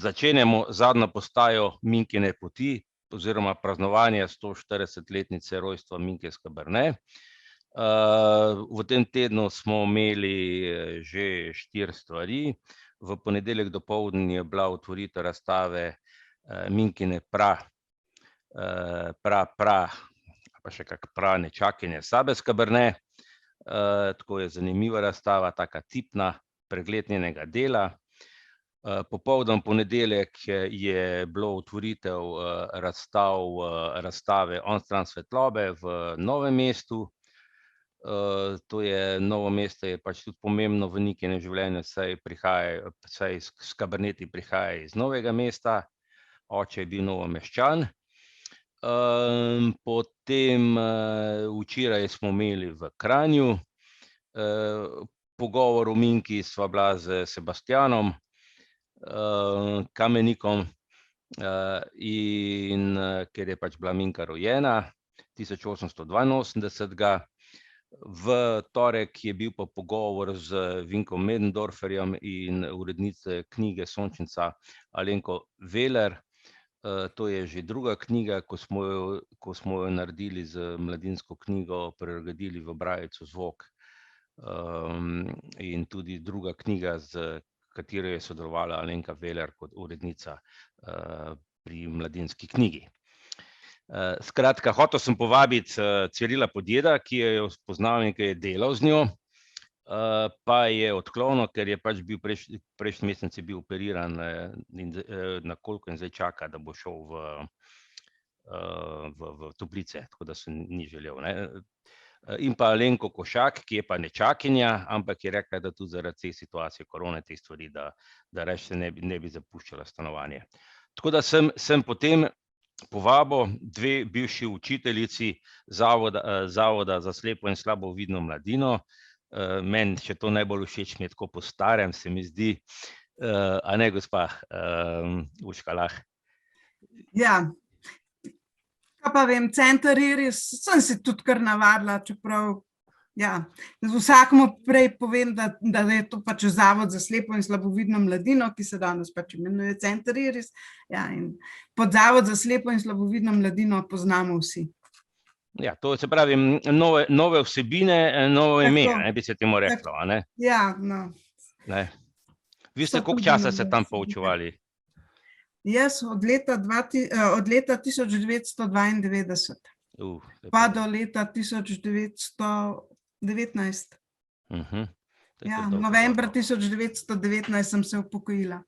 Začenjamo zadnjo postajo Minkine poti oziroma praznovanje 140-letnice rojstva Minke Skaberne. V tem tednu smo imeli že 4 stvari. V ponedeljek dopoldne je bila otvoritev razstave Minkine pa še kak nečakinje Sabe Skaberne. Tako je zanimiva razstava, taka tipna, pregled njenega dela. Popoldan ponedeljek je bilo otvoritev razstave Onstran svetlobe v Novem mestu. To je Novo mesto je pač tudi pomembno v Nikinem življenju, saj Skaberneti prihaja iz Novega mesta, oče je bil Novomeščan. Potem včeraj smo imeli v Kranju pogovor o Minki, sva bila z Sebastianom Kamenikom, in ker je pač bila Minka rojena 1882. V torek je bil pa pogovor z Vinkom Möderndorferjem in urednice knjige Sončnica Alenko Veler. To je že druga knjiga, ko smo jo naredili z mladinsko knjigo, preredili v Brajico zvok. In tudi druga knjiga, z katero je sodelovala Alenka Veler kot urednica pri mladinski knjigi. Skratka, hotel sem povabiti Cirila Podjeda, ki jo spoznal in ki je delal z njo, pa je odklonil, ker je pač bil prejšnji mesec je bil operiran na kolko in zdaj čaka, da bo šel v Toplice, tako da se ni želel, ne. In pa Alenko Košak, ki je pa nečakinja, ampak je rekla, da tudi zaradi te situacije korone, te stvari, da rajši se ne bi zapuščala stanovanje. Tako da sem potem povabil 2 bivši učiteljici Zavoda za slepo in slabovidno mladino. Meni še to najbolj všeč, mi je tako po starem, se mi zdi, a ne, gospa Urška Lah? Ja, kaj pa vem, Center Iris, sem se tudi kar navadila, čeprav, ja, vsakemu prej povem, da je to pač Zavod za slepo in slabovidno mladino, ki se danes pač imenuje Center Iris, ja, in pod Zavod za slepo in slabovidno mladino poznamo vsi. Ja, to se pravi, nove vsebine, novo ime, ne, bi se temu reklo, a ne? Ja, no. Vi ste koliko časa se tam poučevali? Jaz od leta 1992 pa do leta 1919. Ja, novembra 1919 sem se upokojila.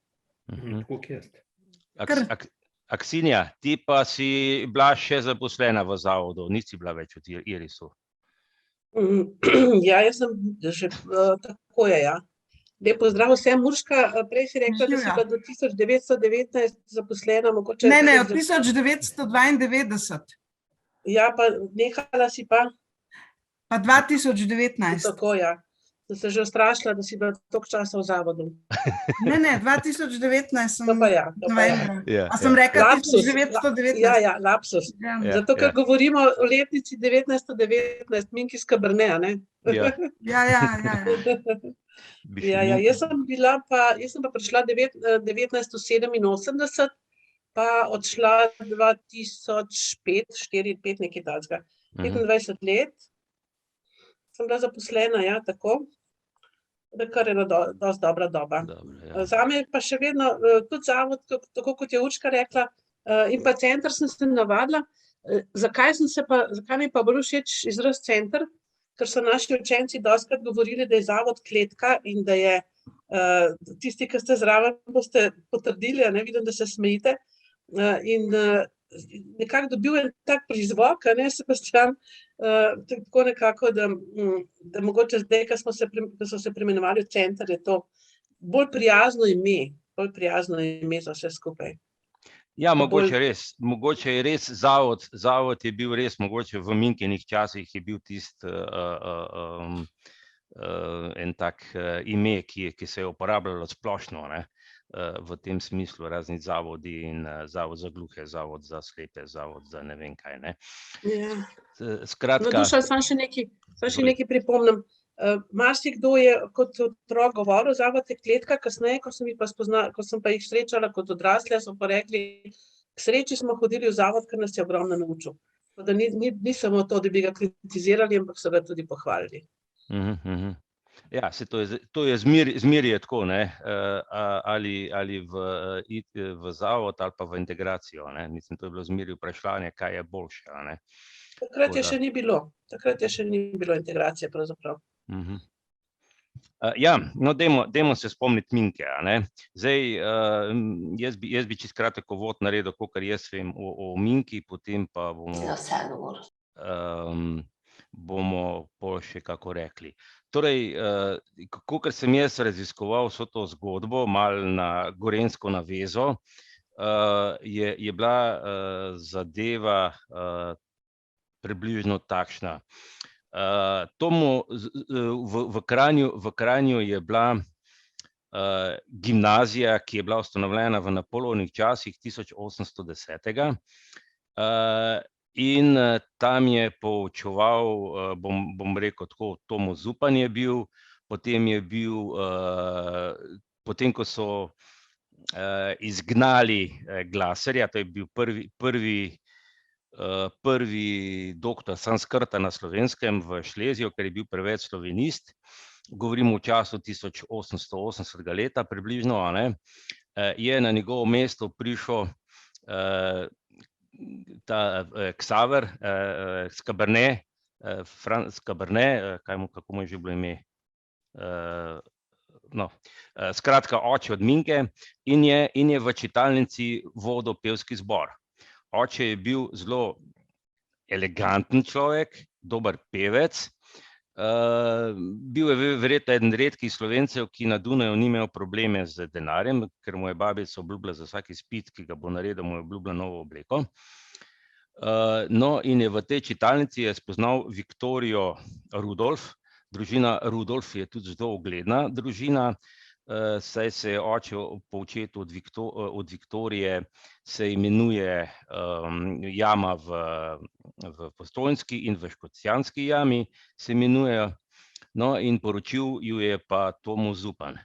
Aksinja, ti pa si bila še zaposlena v zavodu, nisi bila več v Irisu. Ja, jaz sem že, tako je, ja. Lep pozdrav vsem, Urška, prej si rekla, da si bila do 1919 zaposlena, mogoče... Ne, od 1992. Ja, pa nehala si pa? Pa 2019. Tako, ja. Sem se že ustrašila, da si bila toliko časa v zavodu. Ne, 2019 sem novembra. A sem rekla 1919? Ja, lapsus. Zato, ker govorimo o letnici 1919, Minki Skaberne, a ne? Ja. Jaz sem pa prišla 1987, pa odšla 2005, 4-5, nekaj takega. 25 let sem bila zaposlena, ja, tako. Kar je dosti dobra doba. Zame pa še vedno tudi zavod, tako kot je Urška rekla, in pa center sem se navadila. Zakaj mi je pa bolj všeč izraz center? Ker so naši učenci dostikrat govorili, da je zavod kletka in da je, tisti, ki ste zraven, boste potrdili, a ne, vidim, da se smejite. In nekako dobil en tak prizvok, a ne, Sebastian, tako nekako, da mogoče zdaj, ko so se preimenovali v center, je to bolj prijazno ime za vse skupaj. Ja, mogoče je res zavod je bil res, mogoče v Minkinih časih je bil tisti en tak ime, ki se je uporabljalo splošno, ne, v tem smislu razni zavodi in zavod za gluhe, zavod za slepe, zavod za ne vem kaj, ne. Ja. Skratka... No, Dušan, samo še nekaj pripomnim. Marsikdo je kot otrok govoril, zavod je kletka, kasneje, ko sem pa jih srečala kot odrasle, so pa rekli, k sreči smo hodili v zavod, ker nas je ogromno naučil. Da ni samo to, da bi ga kritizirali, ampak so ga tudi pohvalili. Ja, to je zmeraj tako, ne? Ali v zavod ali pa v integracijo. Ne? Mislim, to je bilo zmeraj vprašanje, kaj je boljše. Ne? Takrat je še ni bilo integracije pravzaprav. Ja, no, dajmo se spomniti Minke. Ne? Zdaj, jaz bi čisto kratek uvod naredil, kakor jaz vem o Minki, potem pa bomo pol še kako rekli. Torej, kakor sem jaz raziskoval vso to zgodbo, malo na gorenjsko navezo, je bila zadeva približno takšna. V Kranju je bila gimnazija, ki je bila ustanovljena v Napoleonovih časih 1810. In tam je poučeval, bom rekel tako, Tomo Zupan je bil, potem ko so izgnali Glaserja, to je bil prvi doktor sanskrta na Slovenskem v Šleziju, ker je bil preveč slovenist, govorimo v času 1880. leta približno, je na njegovo mesto prišel ta Ksaver, Skaberne, Franc Skaberne, kako mu je že bilo ime, skratka oče od Minke, in je v čitalnici vodil pevski zbor. Oče je bil zelo eleganten človek, dober pevec, bil je verjetno eden redkih Slovencev, ki na Dunaju ni imel probleme z denarjem, ker mu je babica obljubila za vsak izpit, ki ga bo naredil, mu je obljubila novo obleko. No, in je v tej čitalnici je spoznal Viktorijo Rudolf. Družina Rudolf je tudi zelo ugledna družina, saj se je oče po očetu od Viktorije se imenuje jama v Postojnski in v Škocjanski jami se imenujejo, no, in poročil ju je pa Tomo Zupan.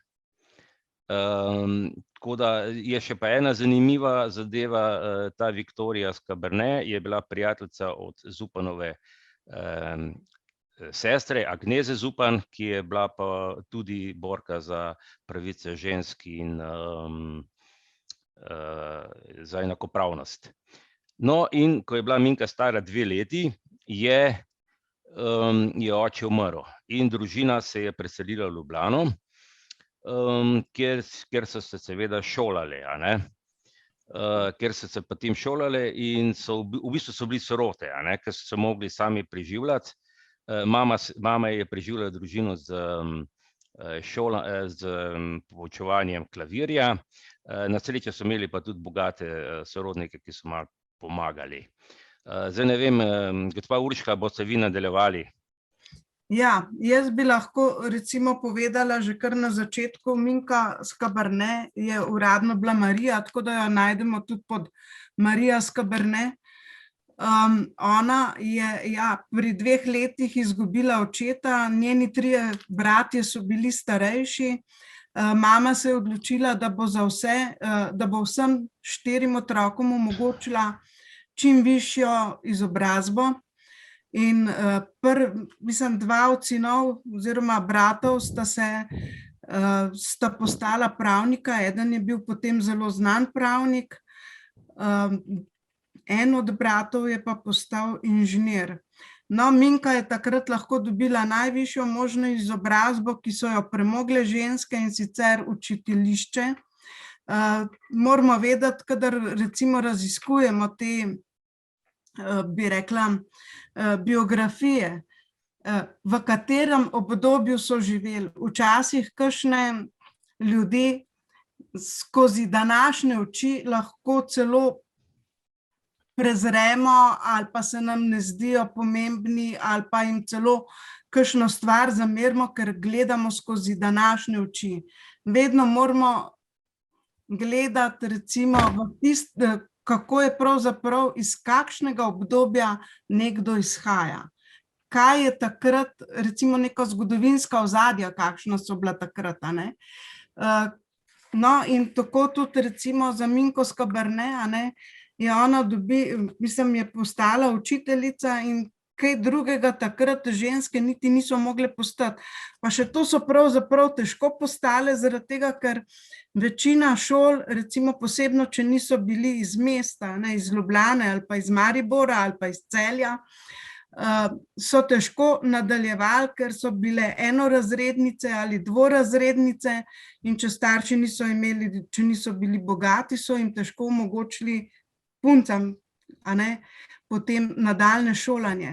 Tako da je še pa ena zanimiva zadeva, ta Viktorija Skaberne je bila prijateljica od Zupanove sestre Agneze Zupan, ki je bila pa tudi borka za pravice žensk in za enakopravnost. No, in ko je bila Minka stara 2 leti, je oče umrl in družina se je preselila v Ljubljano, kjer so se seveda šolali, ker so se potem šolali in v bistvu so bili sirote, ker so se mogli sami preživljati. Mama je preživljala družino z poučevanjem klavirja, na srečo so imeli pa tudi bogate sorodnike, ki so malo pomagali. Zdaj ne vem, gospa Urška, boste vi nadaljevali? Ja, jaz bi lahko recimo povedala že kar na začetku, Minka Skaberne je uradno bila Marija, tako da jo najdemo tudi pod Marija Skaberne. Ona je pri 2 letih izgubila očeta, njeni 3 bratje so bili starejši, mama se je odločila, da bo vsem 4 otrokom omogočila čim višjo izobrazbo. In mislim, 2 od sinov oziroma bratov sta postala pravnika, eden je bil potem zelo znan pravnik, en od bratov je pa postal inženir. No, Minka je takrat lahko dobila najvišjo možno izobrazbo, ki so jo premogle ženske, in sicer učiteljišče. Moramo vedeti, kadar recimo raziskujemo te, bi rekla, biografije, v katerem obdobju so živeli. Včasih kakšne ljudi skozi današnje oči lahko celo prezremo ali pa se nam ne zdijo pomembni ali pa jim celo kakšno stvar zamerimo, ker gledamo skozi današnje oči. Vedno moramo gledati recimo kako je pravzaprav iz kakšnega obdobja nekdo izhaja. kaj je takrat, recimo neka zgodovinska ozadja, kakšna so bila takrat, a ne. No, in tako tudi recimo za Minko Skoberne, a ne, je ona je postala učiteljica in kaj drugega takrat ženske niti niso mogle postati. Pa še to so pravzaprav težko postale, zaradi tega, ker večina šol, recimo posebno, če niso bili iz mesta, ne, iz Ljubljane ali pa iz Maribora ali pa iz Celja, so težko nadaljevali, ker so bile enorazrednice ali dvorazrednice in če starši niso imeli, če niso bili bogati, so jim težko omogočili puncam, a ne, potem nadaljnje šolanje.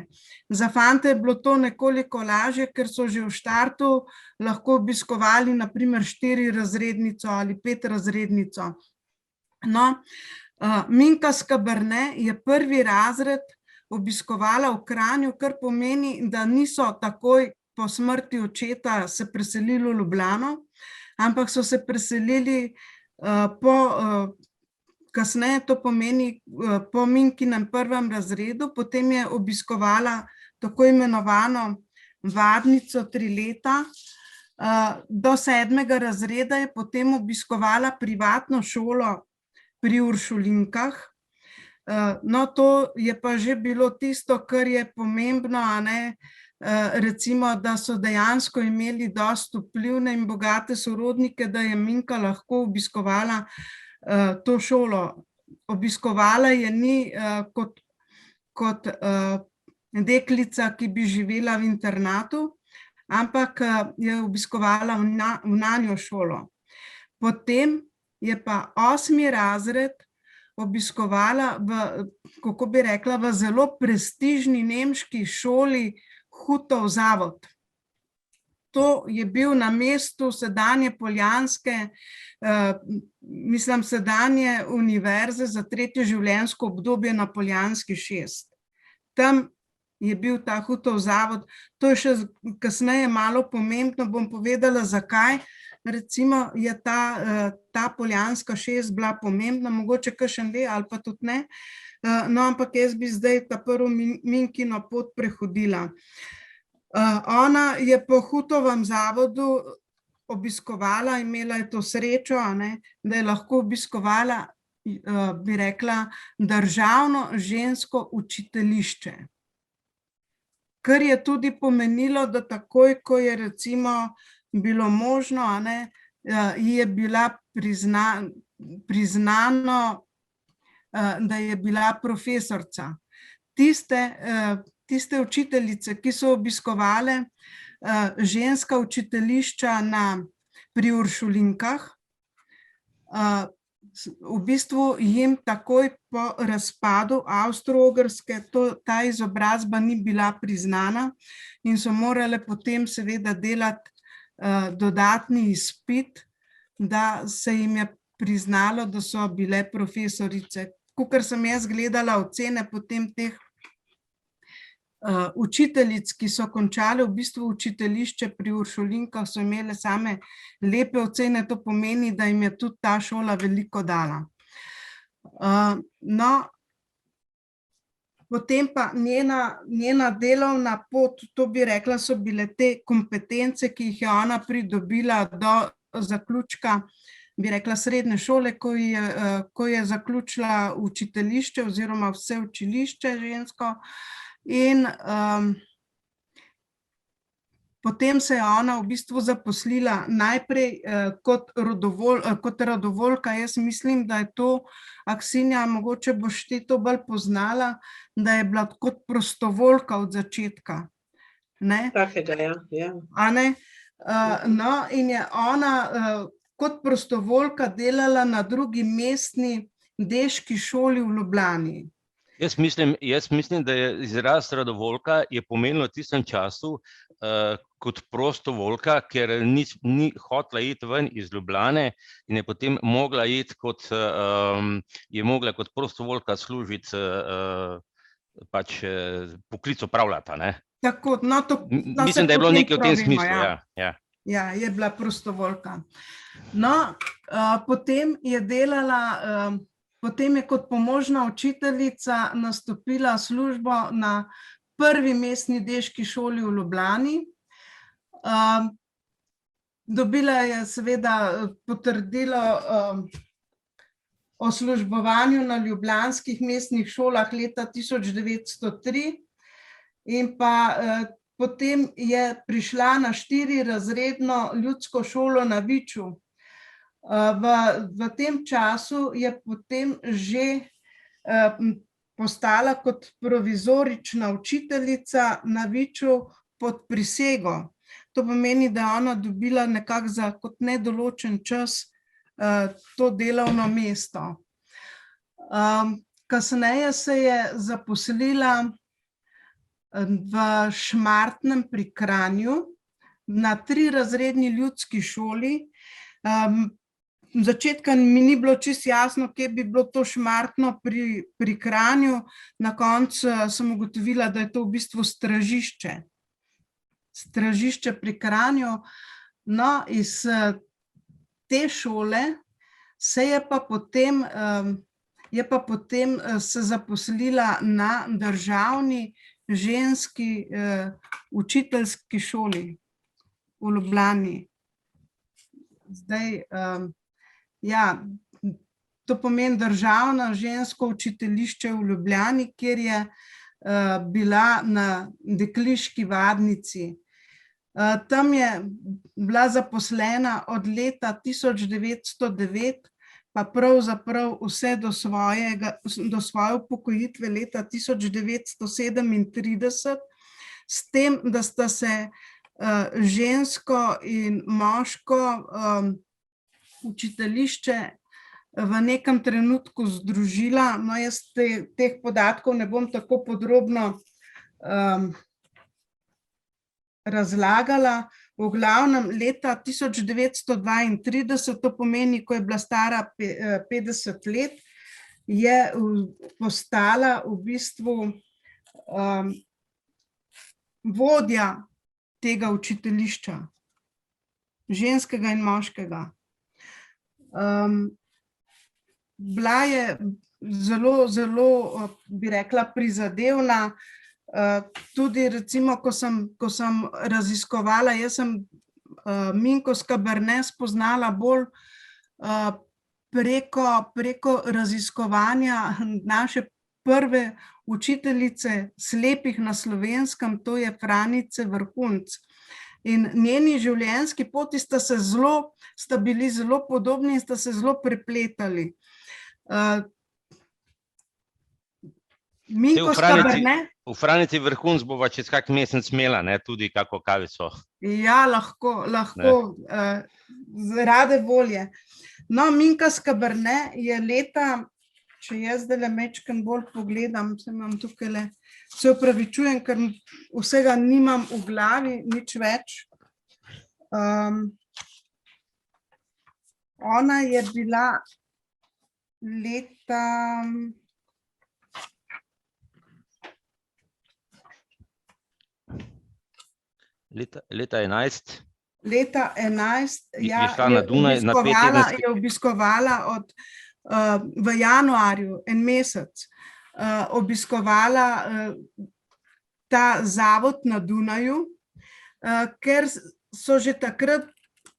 Za fante je bilo to nekoliko lažje, ker so že v štartu lahko obiskovali na primer 4-razrednico ali 5-razrednico. No, Minka Skoberne je 1. razred obiskovala v Kranju, kar pomeni, da niso takoj po smrti očeta se preselili v Ljubljano, ampak so se preselili kasneje, to pomeni po Minkinem 1. razredu, potem je obiskovala tako imenovano vadnico 3 leta, do 7. razreda je potem obiskovala privatno šolo pri Uršulinkah. No, to je pa že bilo tisto, kar je pomembno, a ne, recimo, da so dejansko imeli dosti vplivne in bogate sorodnike, da je Minka lahko obiskovala to šolo. Obiskovala je ni kot deklica, ki bi živela v internatu, ampak je obiskovala v nanjo šolo. Potem je pa 8. razred obiskovala kako bi rekla, v zelo prestižni nemški šoli Hutov zavod. To je bil na mestu sedanje poljanske, sedanje univerze za 3. življenjsko obdobje na Poljanski 6. Tam je bil ta Hutov zavod, to je še kasneje malo pomembno, bom povedala, zakaj. Recimo je ta Poljanska 6 bila pomembna, mogoče kakšen ve ali pa tudi ne, no, ampak jaz bi zdaj ta prvo Minkino pot prehodila. Ona je po Hutovem zavodu obiskovala, imela je to srečo, a ne, da je lahko obiskovala, bi rekla, državno žensko učiteljišče. Kar je tudi pomenilo, da takoj, ko je recimo bilo možno, a ne, je bila priznano, da je bila profesorica. Tiste učiteljice, ki so obiskovale ženska učiteljišča pri Uršulinkah, v bistvu jim takoj po razpadu Avstro-Ogrske ta izobrazba ni bila priznana in so morale potem seveda delati dodatni izpit, da se jim je priznalo, da so bile profesorice. Kakor sem jaz gledala ocene potem teh učiteljic, ki so končale v bistvu učiteljišče pri Uršulinkah, so imele same lepe ocene, to pomeni, da jim je tudi ta šola veliko dala. No, potem pa njena delovna pot, to bi rekla, so bile te kompetence, ki jih je ona pridobila do zaključka, bi rekla, srednje šole, ko je zaključila učiteljišče oziroma vse učilišče žensko. In potem se je ona v bistvu zaposlila najprej kot rodovoljka. Jaz mislim, da je to, Aksinja, mogoče boš ti to bolj poznala, da je bila kot prostovoljka od začetka. Takega, ja. A ne? No, in je ona kot prostovoljka delala na drugi mestni deški šoli v Ljubljani. Jaz mislim, da je izraz rodovoljka je pomenilo v tistem času kot prostovoljka, ker ni hotela iti ven iz Ljubljane in je potem mogla iti kot prostovoljka služiti, pač poklic opravljati, ne? Tako, no to... Mislim, da je bilo nekaj v tem smislu, ja. Ja, je bila prostovoljka. No, potem je delala... Potem je kot pomožna učiteljica nastopila službo na prvi mestni deški šoli v Ljubljani. Dobila je seveda potrdilo o službovanju na ljubljanskih mestnih šolah leta 1903 in pa potem je prišla na 4-razredno ljudsko šolo na Viču. V tem času je potem že postala kot provizorična učiteljica na Viču pod prisego. To pomeni, da je ona dobila nekako za kot nedoločen čas to delovno mesto. Kasneje se je zaposlila v Šmartnem pri Kranju na 3-razredni ljudski šoli. Začetka mi ni bilo čisto jasno, kje bi bilo to Šmartno pri Kranju. Na koncu sem ugotovila, da je to v bistvu stražišče. Stražišče pri Kranju. No, iz te šole se je pa potem se zaposlila na državni ženski učiteljski šoli v Ljubljani. Zdaj, ja, to pomeni državno žensko učiteljišče v Ljubljani, kjer je bila na dekliški vadnici. Tam je bila zaposlena od leta 1909, pa pravzaprav vse do svoje upokojitve leta 1937, s tem, da sta se žensko in moško učiteljišče v nekem trenutku združila. No, jaz teh podatkov ne bom tako podrobno razlagala. V glavnem leta 1932, to pomeni, ko je bila stara 50 let, je postala v bistvu vodja tega učiteljišča, ženskega in moškega. Bila je zelo, bi rekla, prizadevna. Tudi recimo, ko sem raziskovala, jaz sem Minko Skaberne spoznala bolj preko raziskovanja naše prve učiteljice slepih na Slovenskem, to je Franice Vrhunc. In njeni življenjski poti sta bili zelo podobni in sta se zelo prepletali. Minko Skaberne. V Franici Vrhunc bova čez kak mesec imela, tudi kako kavico. Ja, lahko, rade volje. No, Minka Skaberne je leta, če jaz zdaj mečkam bolj pogledam, se opravičujem, ker vsega nimam v glavi, nič več. Ona je bila leta... Leta 11. Leta 11, ja, je obiskovala v januarju, en mesec, obiskovala ta zavod na Dunaju, ker so že takrat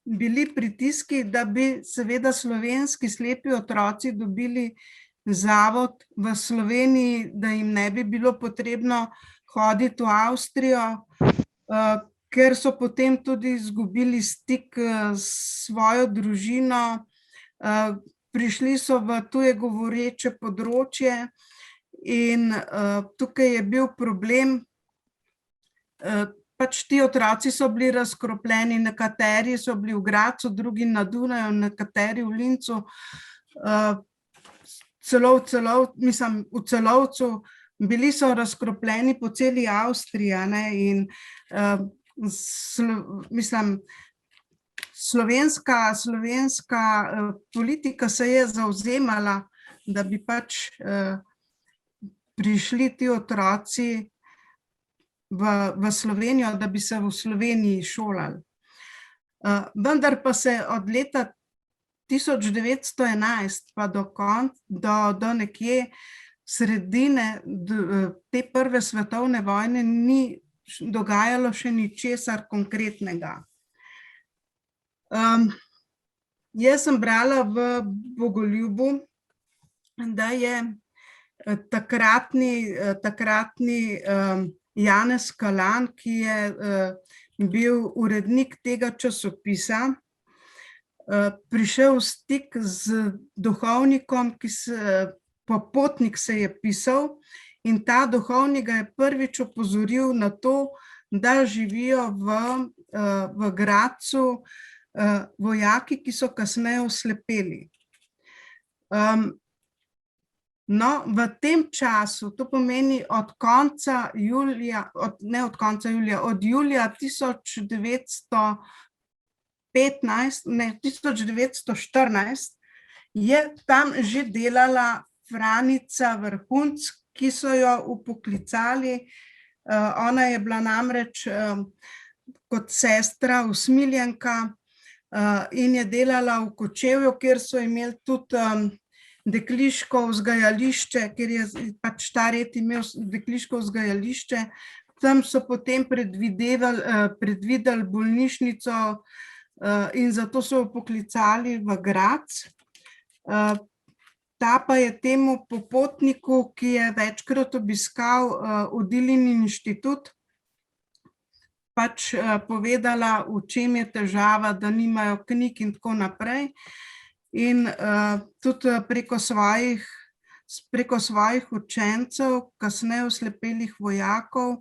bili pritiski, da bi seveda slovenski slepi otroci dobili zavod v Sloveniji, da jim ne bi bilo potrebno hoditi v Avstrijo, ker so potem tudi izgubili stik s svojo družino, prišli so v tuje govoreče področje in tukaj je bil problem, pač ti otroci so bili razkropljeni, nekateri so bili v Gradcu, drugi na Dunaju, nekateri v Lincu, v Celovcu, bili so razkropljeni po celi Avstriji in slovenska politika se je zavzemala, da bi pač prišli ti otroci v Slovenijo, da bi se v Sloveniji šolali. Vendar pa se od leta 1911 pa do nekje sredine te prve svetovne vojne ni dogajalo še ničesar konkretnega. Jaz sem brala v Bogoljubu, da je takratni Janez Kalan, ki je bil urednik tega časopisa, prišel v stik z duhovnikom, Popotnik se je pisal, in ta duhovnik ga je prvič opozoril na to, da živijo v Gradcu vojaki, ki so kasneje oslepeli. No, v tem času, to pomeni od julija 1914, je tam že delala Franica Vrhunc, ki so jo upoklicali. Ona je bila namreč kot sestra usmiljenka in je delala v Kočevju, kjer so imeli tudi dekliško vzgajališče, ker je pač ta red imel dekliško vzgajališče. Tam so potem predvideli bolnišnico in zato so jo poklicali v Gradec. Ta pa je temu Popotniku, ki je večkrat obiskal Odilin inštitut, pač povedala, v čem je težava, da nimajo knjig in tako naprej. In tudi preko svojih učencev, kasneje oslepelih vojakov,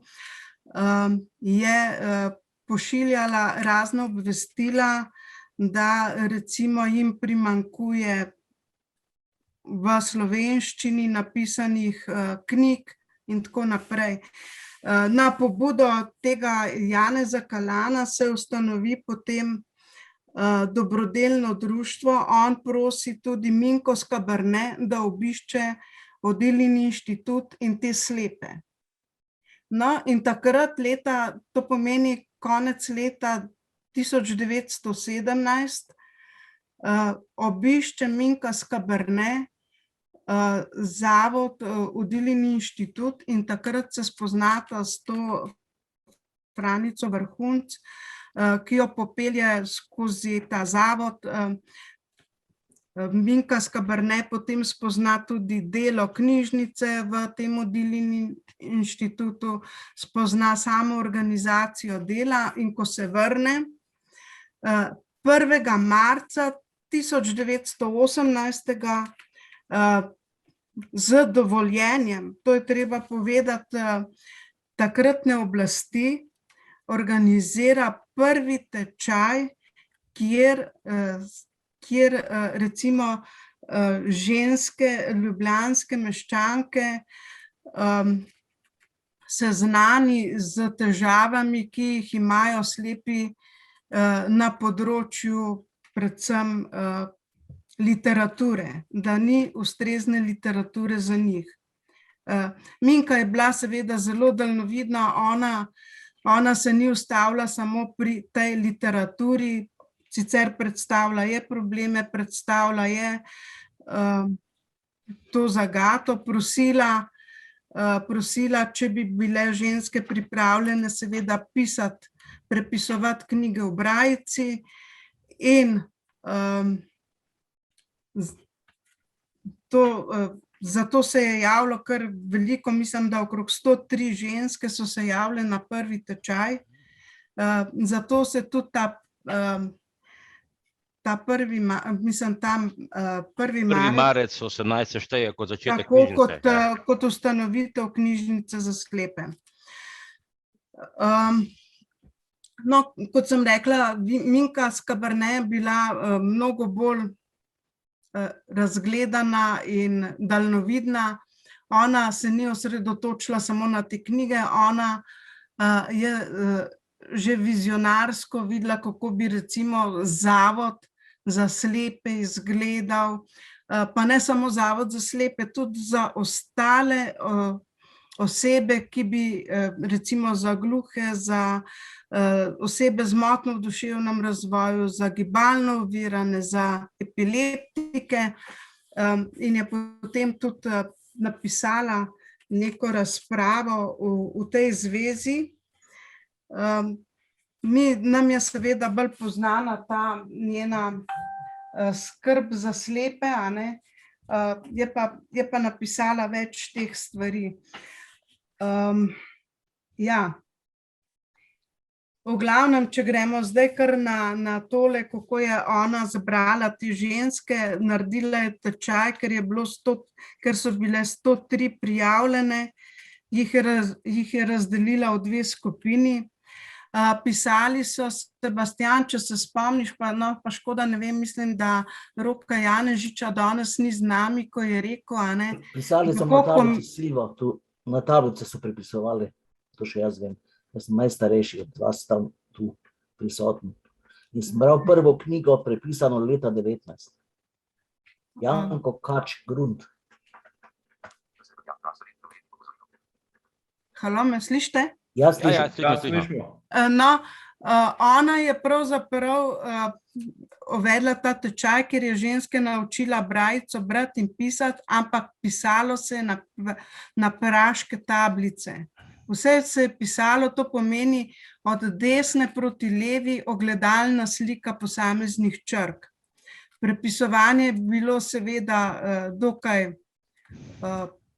je pošiljala razna obvestila, da recimo jim primanjkuje v slovenščini napisanih knjig in tako naprej. Na pobudo tega Janeza Kalana se ustanovi potem dobrodelno društvo. On prosi tudi Minko Skaberne, da obišče Odilin inštitut in te slepe. No, in takrat to pomeni konec leta 1917, obišče Minka Skaberne zavod Odilin inštitut in takrat se spoznata s to Franico Vrhunc, ki jo popelje skozi ta zavod. Minka Skaberne potem spozna tudi delo knjižnice v tem Odilin inštitutu, spozna samo organizacijo dela in ko se vrne 1. marca 1918 z dovoljenjem, to je treba povedati, takratne oblasti, organizira prvi tečaj, kjer recimo ženske ljubljanske meščanke seznani z težavami, ki jih imajo slepi na področju predvsem literature, da ni ustrezne literature za njih. Minka je bila seveda zelo daljnovidna, ona se ni ustavila samo pri tej literaturi, sicer predstavlja je probleme, predstavlja je to zagato, prosila, če bi bile ženske pripravljene seveda prepisovati knjige v brajici in zato se je javilo kar veliko, mislim, da okrog 103 ženske so se javile na prvi tečaj. Zato se tudi ta 1. marec 18 šteje kot začetek knjižnice. Tako kot ustanovitev knjižnice za sklepe. No, kot sem rekla, Minka Skaberne je bila mnogo bolj razgledana in daljnovidna. Ona se ni osredotočila samo na te knjige, ona je že vizionarsko videla, kako bi recimo zavod za slepe izgledal, pa ne samo zavod za slepe, tudi za ostale osebe, ki bi recimo za gluhe, za osebe z motnjo v duševnem razvoju, za gibalno ovirane, za epileptike, in je potem tudi napisala neko razpravo v tej zvezi. Nam je seveda bolj poznana ta njena skrb za slepe, a ne? Je pa napisala več teh stvari. Ja. V glavnem, če gremo zdaj kar na tole, kako je ona zbrala te ženske, naredila je tečaj, ker so bile 103 prijavljene, jih je razdelila v 2 skupini. Pisali so, Sebastian, če se spomniš, pa škoda, ne vem, mislim, da Roka Janežiča danes ni z nami, ko je rekel, a ne. Pisali so na tablici Silvo, tu na tablice so prepisovali, to še jaz vem. Jaz sem najstarejši od vas tam tu prisoten. In sem bral prvo knjigo, prepisano leta 19. Janko Kač Grunt. Halo, me slište? Ja, slišim. No, ona je pravzaprav uvedla ta tečaj, ker je ženske naučila brajico brati in pisati, ampak pisalo se je na praške tablice. Vse se je pisalo, to pomeni od desne proti levi ogledalna slika posameznih črk. Prepisovanje je bilo seveda dokaj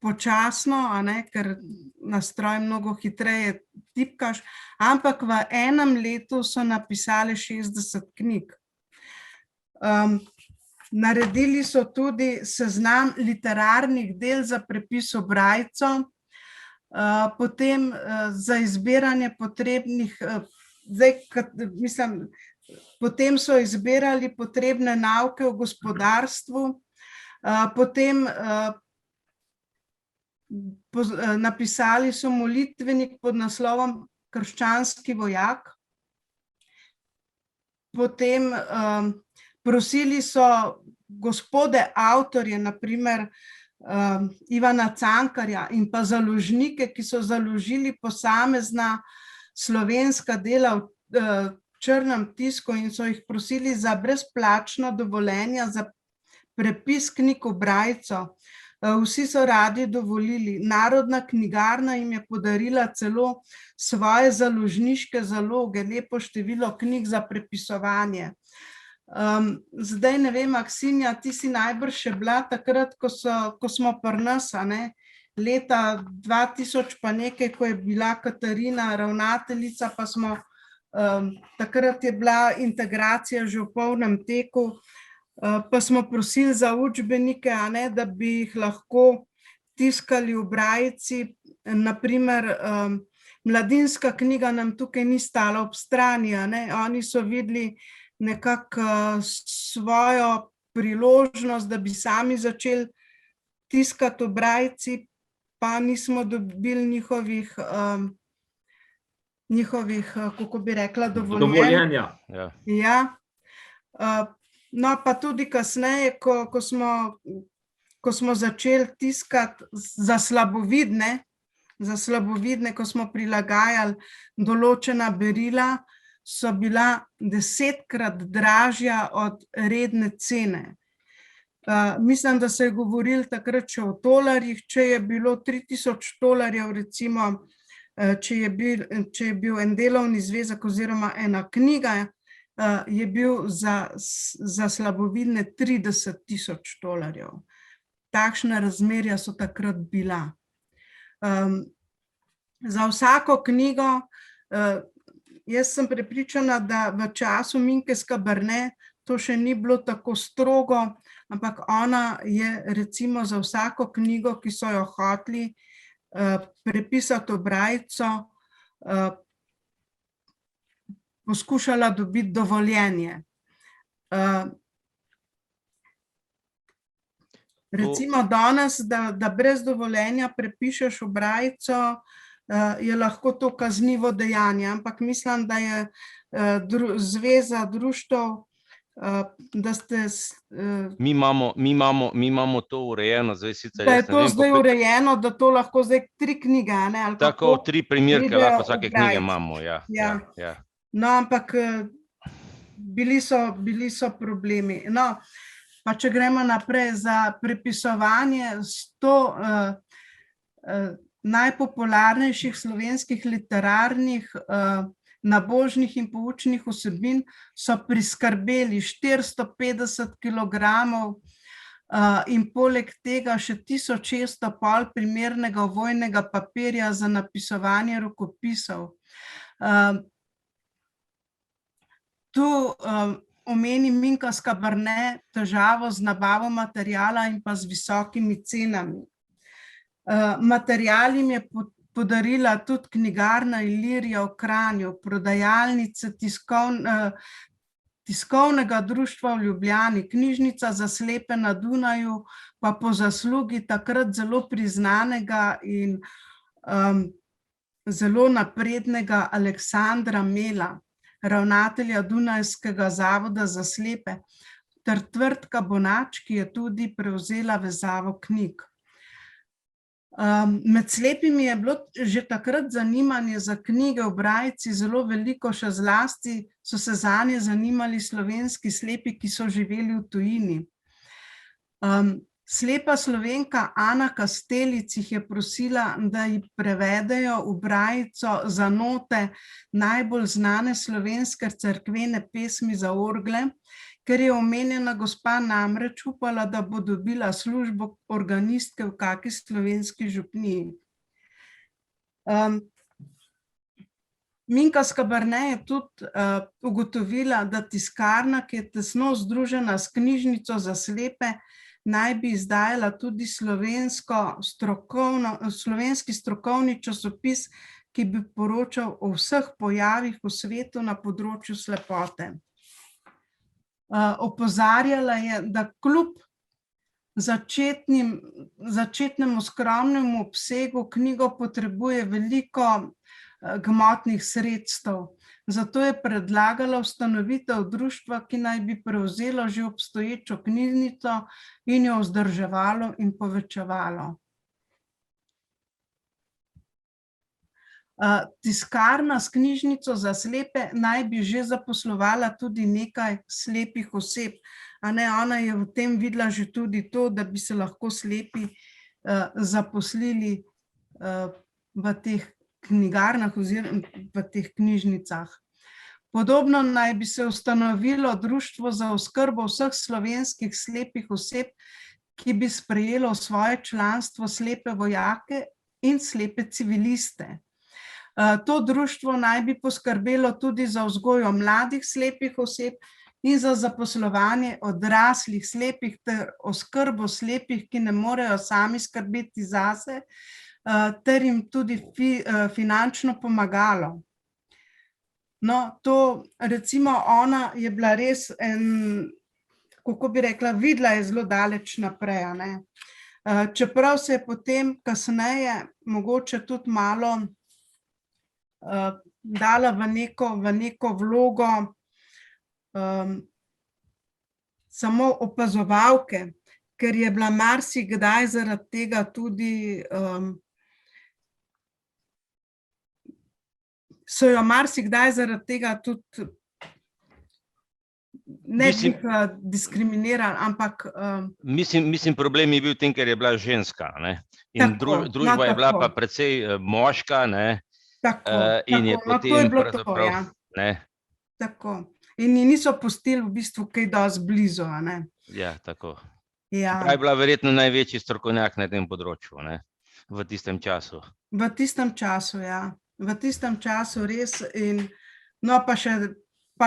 počasno, a ne, ker na stroj mnogo hitreje tipkaš, ampak v enem letu so napisali 60 knjig. Naredili so tudi seznam literarnih del za prepis v brajico, potem za izbiranje potrebnih, potem so izbirali potrebne nauke o gospodarstvu, potem napisali so molitvenik pod naslovom Krščanski vojak, potem prosili so gospode avtorje, na primer Ivana Cankarja in pa založnike, ki so založili posamezna slovenska dela v črnem tisku in so jih prosili za brezplačna dovoljenja za prepis knjig v brajico. Vsi so radi dovolili. Narodna knjigarna jim je podarila celo svoje založniške zaloge, lepo število knjig za prepisovanje. Zdaj ne vem, Aksinja, ti si najbrž še bila takrat, ko smo pri nas, a ne, leta 2000 pa nekaj, ko je bila Katarina ravnateljica, pa smo, takrat je bila integracija že v polnem teku, pa smo prosili za učbenike, a ne, da bi jih lahko tiskali v brajici, na primer, Mladinska knjiga nam tukaj ni stala ob strani, a ne, oni so videli nekako svojo priložnost, da bi sami začeli tiskati v brajici, pa nismo dobili njihovih, kako bi rekla, dovoljenja. Ja. No, pa tudi kasneje, ko smo začeli tiskati za slabovidne, ko smo prilagajali določena berila, so bila 10-krat dražja od redne cene. Mislim, da se je govorilo takrat še o tolarjih, če je bilo 3000 tolarjev, recimo, če je bil en delovni zvezek oziroma ena knjiga, je bil za slabovidne 30 000 tolarjev. Takšna razmerja so takrat bila. Za vsako knjigo, jaz sem prepričana, da v času Minke Skabernet to še ni bilo tako strogo, ampak ona je recimo za vsako knjigo, ki so jo hoteli prepisati v brajico, poskušala dobiti dovoljenje. Recimo danes, da brez dovoljenja prepišeš v brajico, je lahko to kaznivo dejanje, ampak mislim, da je zveza društev, da ste... Mi imamo to urejeno, zdaj sicer... Da je to zdaj urejeno, da to lahko zdaj 3 knjige, ne? Tako, 3 primerke lahko vsake knjige imamo, ja. No, ampak bili so problemi. No, Pa če gremo naprej za prepisovanje 100 najpopularnejših slovenskih literarnih, nabožnih in poučnih vsebin, so priskrbeli 450 kilogramov in poleg tega še 1600 pol primernega vojnega papirja za napisovanje rokopisov. Tu omeni Minka Skaberne težavo z nabavo materiala in pa z visokimi cenami. Material jim je podarila tudi knjigarna Ilirija v Kranju, prodajalnice tiskovnega društva v Ljubljani, knjižnica za slepe na Dunaju, pa po zaslugi takrat zelo priznanega in zelo naprednega Aleksandra Mela, ravnatelja Dunajskega zavoda za slepe, ter Tvrtka Bonač, ki je tudi prevzela vezavo knjig. Med slepimi je bilo že takrat zanimanje za knjige v brajici zelo veliko, še zlasti so se zanje zanimali slovenski slepi, ki so živeli v tujini. Slepa Slovenka Ana Kastelic jih je prosila, da ji prevedejo v brajico za note najbolj znane slovenske cerkvene pesmi za orgle, ker je omenjena gospa namreč upala, da bo dobila službo organistke v kaki slovenski župniji. Minka Skaberne je tudi ugotovila, da tiskarna, ki je tesno združena s knjižnico za slepe, naj bi izdajala tudi slovenski strokovni časopis, ki bi poročal o vseh pojavih v svetu na področju slepote. Opozarjala je, da kljub začetnemu skromnemu obsegu knjigo potrebuje veliko gmotnih sredstev. Zato je predlagala ustanovitev društva, ki naj bi prevzelo že obstoječo knjižnico in jo vzdrževalo in povečevalo. Tiskarna s knjižnico za slepe naj bi že zaposlovala tudi nekaj slepih oseb. Ona je v tem videla že tudi to, da bi se lahko slepi zaposlili v teh knjigarnah oziroma v teh knjižnicah. Podobno naj bi se ustanovilo društvo za oskrbo vseh slovenskih slepih oseb, ki bi sprejelo v svoje članstvo slepe vojake in slepe civiliste. To društvo naj bi poskrbelo tudi za vzgojo mladih slepih oseb in za zaposlovanje odraslih slepih ter oskrbo slepih, ki ne morejo sami skrbeti zase, ter jim tudi finančno pomagalo. No, to recimo ona je bila res kako bi rekla, videla je zelo daleč naprej, čeprav se je potem kasneje mogoče tudi malo dala v neko vlogo samo opazovalke, ker je bila marsikdaj zaradi tega tudi so jo marsikdaj zaradi tega tudi ne diskriminirali, ampak... Mislim, problem je bil v tem, ker je bila ženska, ne? In družba je bila pa precej moška, ne? In je potem pravzaprav, ne? Tako. In ji niso pustili v bistvu kaj dosti blizu, ne? Ja, tako. Čeprav je bila verjetno največji strokovnjak na tem področju, ne? V tistem času. V tistem času, ja. V tistem času res in no, pa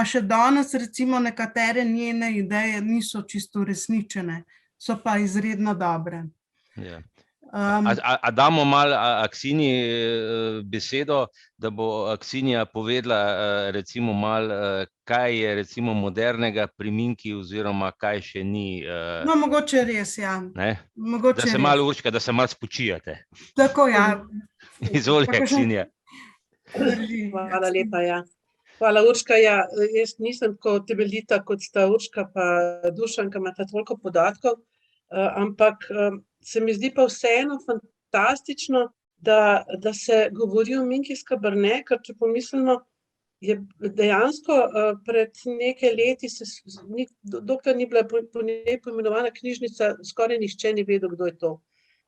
še danes recimo nekatere njene ideje niso čisto uresničene, so pa izredno dobre. Ja. A damo malo Aksinji besedo, da bo Aksinja povedala recimo malo, kaj je recimo modernega pri Minki oziroma kaj še ni. No, mogoče res, ja. Da se malo Urška, da se malo spočijate. Tako, ja. Izvoli, Aksinja. Hvala lepa, ja. Hvala, Urška, ja. Jaz nisem tako temeljita, kot sta Urška pa Dušan, ki imata toliko podatkov, ampak se mi zdi pa vseeno fantastično, da se govori o Minki Skaberne, ker če pomislimo, je dejansko pred nekaj leti, dokler ni bila po njej poimenovana knjižnica, skoraj nihče ni vedel, kdo je to.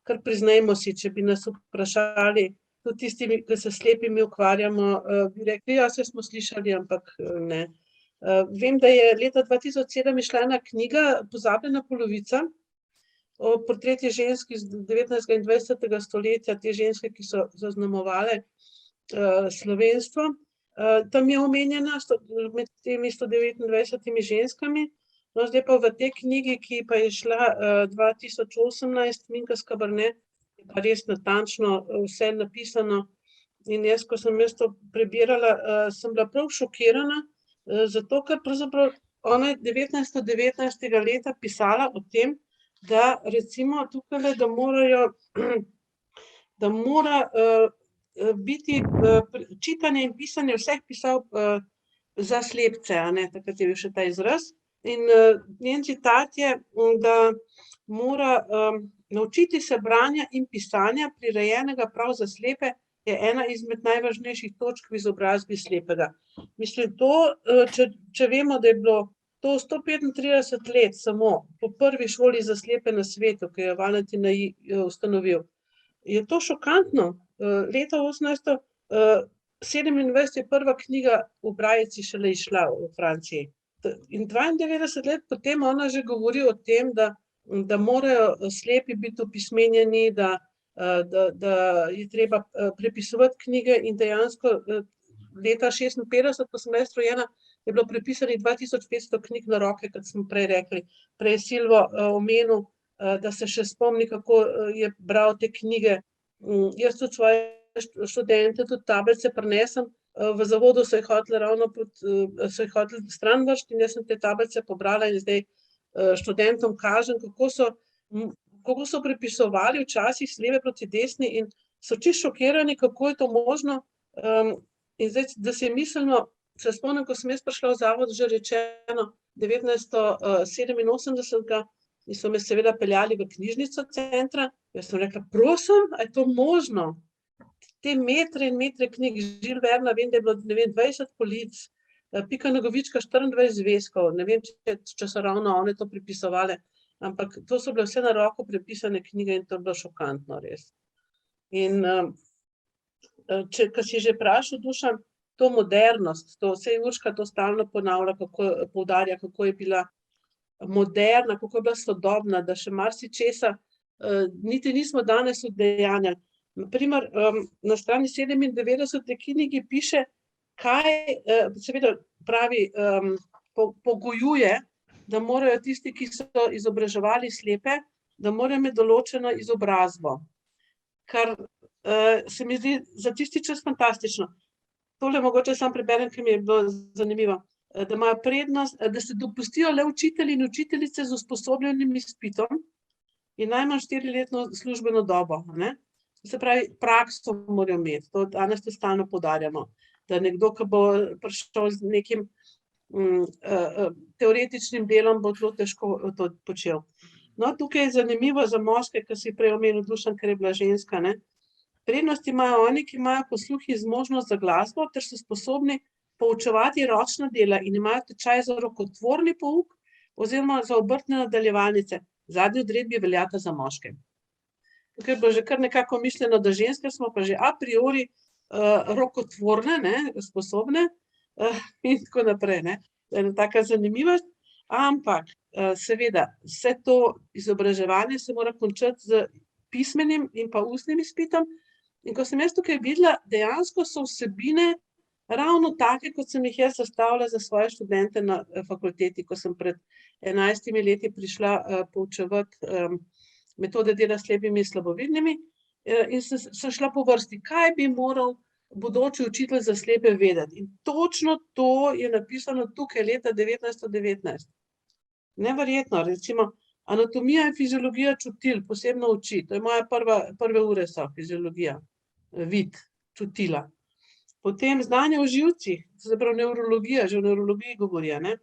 Kar priznajmo si, če bi nas vprašali, tudi tistimi, ki se slepimi ukvarjamo, bi rekli, ja, se smo slišali, ampak ne. Vem, da je leta 2007 išla ena knjiga, Pozabljena polovica, o portretih žensk iz 19. in 20. stoletja, te ženske, ki so zaznamovale slovenstvo. Tam je omenjena med temi 129 ženskami, no zdaj pa v tej knjigi, ki pa je šla 2018, Minka Skabernet, je pa res natančno vse napisano in jaz, ko sem to prebirala, sem bila prav šokirana, zato ker pravzaprav ona je 1919. leta pisala o tem, da recimo tukaj, da mora biti čitanje in pisanje vseh pisav za slepce, a ne, takrat je bil še ta izraz. In njen citat je, da mora naučiti se branja in pisanja, prirejenega prav za slepe, je ena izmed najvažnejših točk v izobrazbi slepega. Mislim, to, če vemo, da je bilo to 135 let samo po prvi šoli za slepe na svetu, ki jo Valentin ustanovil, je to šokantno. Leta 1827 je prva knjiga v brajici šele izšla v Franciji. In 92 let potem ona že govori o tem, da morajo slepi biti opismenjeni, da je treba prepisovati knjige in dejansko leta 56, ko sem jaz rojena, je bilo prepisanih 2500 knjig na roke, kot smo prej rekli. Prej je Silvo omenil, da se še spomni, kako je bral te knjige. Jaz tudi svoje študente, tudi tablice prinesem. V zavodu so jih hoteli stran vršiti in jaz sem te tablice pobrala in zdaj študentom kažem, kako so prepisovali včasih s leve proti desni in so čisto šokirani, kako je to možno. In zdaj, da se je mislimo, se spomnim, ko sem jaz prišla v zavod, že rečeno 1987, in so me seveda peljali v knjižnico centra. Jaz sem rekla, prosim, a je to možno? Te metre in metre knjig, Žil Verna, vem, da je bilo 20 polic, Pika Nogavička 24 zvezkov, ne vem, če so ravno one to prepisovali, ampak to so bile vse na roko prepisane knjige in to je bilo šokantno res. In ko si že vprašal, Dušan, to modernost, vse Urška to stalno ponavlja, poudarja, kako je bila moderna, kako je bila sodobna, da še marsičesa niti nismo danes udejanjali. Naprimer, na strani 97 v knjigi piše, kaj seveda pravi, pogojuje, da morajo tisti, ki so izobraževali slepe, da morajo imeti določeno izobrazbo. Kar se mi zdi za tisti čas fantastično. Tole mogoče sam preberem, ki mi je bilo zanimivo. Da imajo prednost, da se dopustijo le učitelji in učiteljice z usposobljenim izpitom in najmanj 4-letno službeno dobo. Ne? Se pravi, prakso morajo imeti, to danes to stalno poudarjamo, da nekdo, ki bo prišel z nekim teoretičnim delom, bo zelo težko to počel. No, tukaj je zanimivo za moške, ki si prej omenil, Dušan, ker je bila ženska, ne? Prednost imajo oni, ki imajo posluh in zmožnost za glasbo, ter so sposobni poučevati ročna dela in imajo tečaj za rokotvorni pouk oziroma za obrtne nadaljevalnice. Zadnji odredbi veljata za moške. Tukaj je bilo že kar nekako mišljeno, da ženske smo pa že a priori rokotvorne, ne, sposobne in tako naprej. Ne. Ena taka zanimivost, ampak seveda vse to izobraževanje se mora končati z pismenim in pa ustnim izpitom. In ko sem jaz tukaj videla, dejansko so vsebine ravno take, kot sem jih jaz zastavila za svoje študente na fakulteti, ko sem pred 11 leti prišla poučevati metode dela s slepimi in slabovidnimi in sem šla po vrsti, kaj bi moral bodoči učitelj za slepe vedeti. In točno to je napisano tukaj leta 1919. Neverjetno, recimo, anatomija in fiziologija čutil, posebno oči, to je moja prve ure so fiziologija, vid, čutila. Potem znanje o živcih, se pravi nevrologija, že o nevrologiji govori, ne?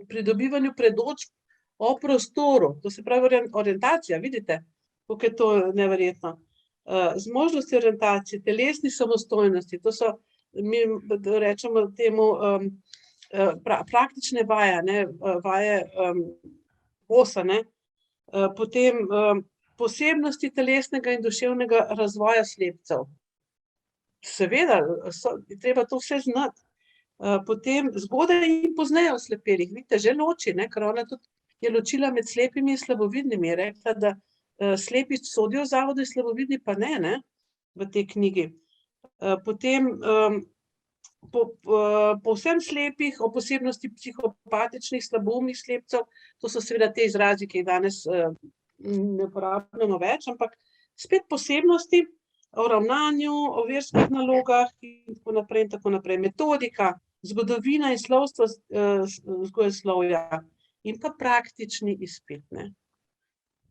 Pridobivanju predočb o prostoru, to se pravi orientacija, vidite, kako je to neverjetno. Zmožnosti orientacije, telesni samostojnosti, to so mi rečemo temu praktične vaje, ne, vaje OSA, ne, potem posebnosti telesnega in duševnega razvoja slepcev. Seveda, treba to vse znati. Potem zgodaj in pozneje oslepelih, vidite, že loči, ne, ker ona tudi je ločila med slepimi in slabovidnimi, je rekla, da slepi sodijo v zavodu in slabovidni pa ne, v tej knjigi. Potem povsem slepih, o posebnosti psihopatičnih, slaboumnih slepcev, to so seveda te izrazi, ki jih danes ne uporabljamo več, ampak spet posebnosti o ravnanju, o verskih nalogah in tako naprej. Metodika, zgodovina in slovstvo vzgojoslovja in pa praktični izpit, ne.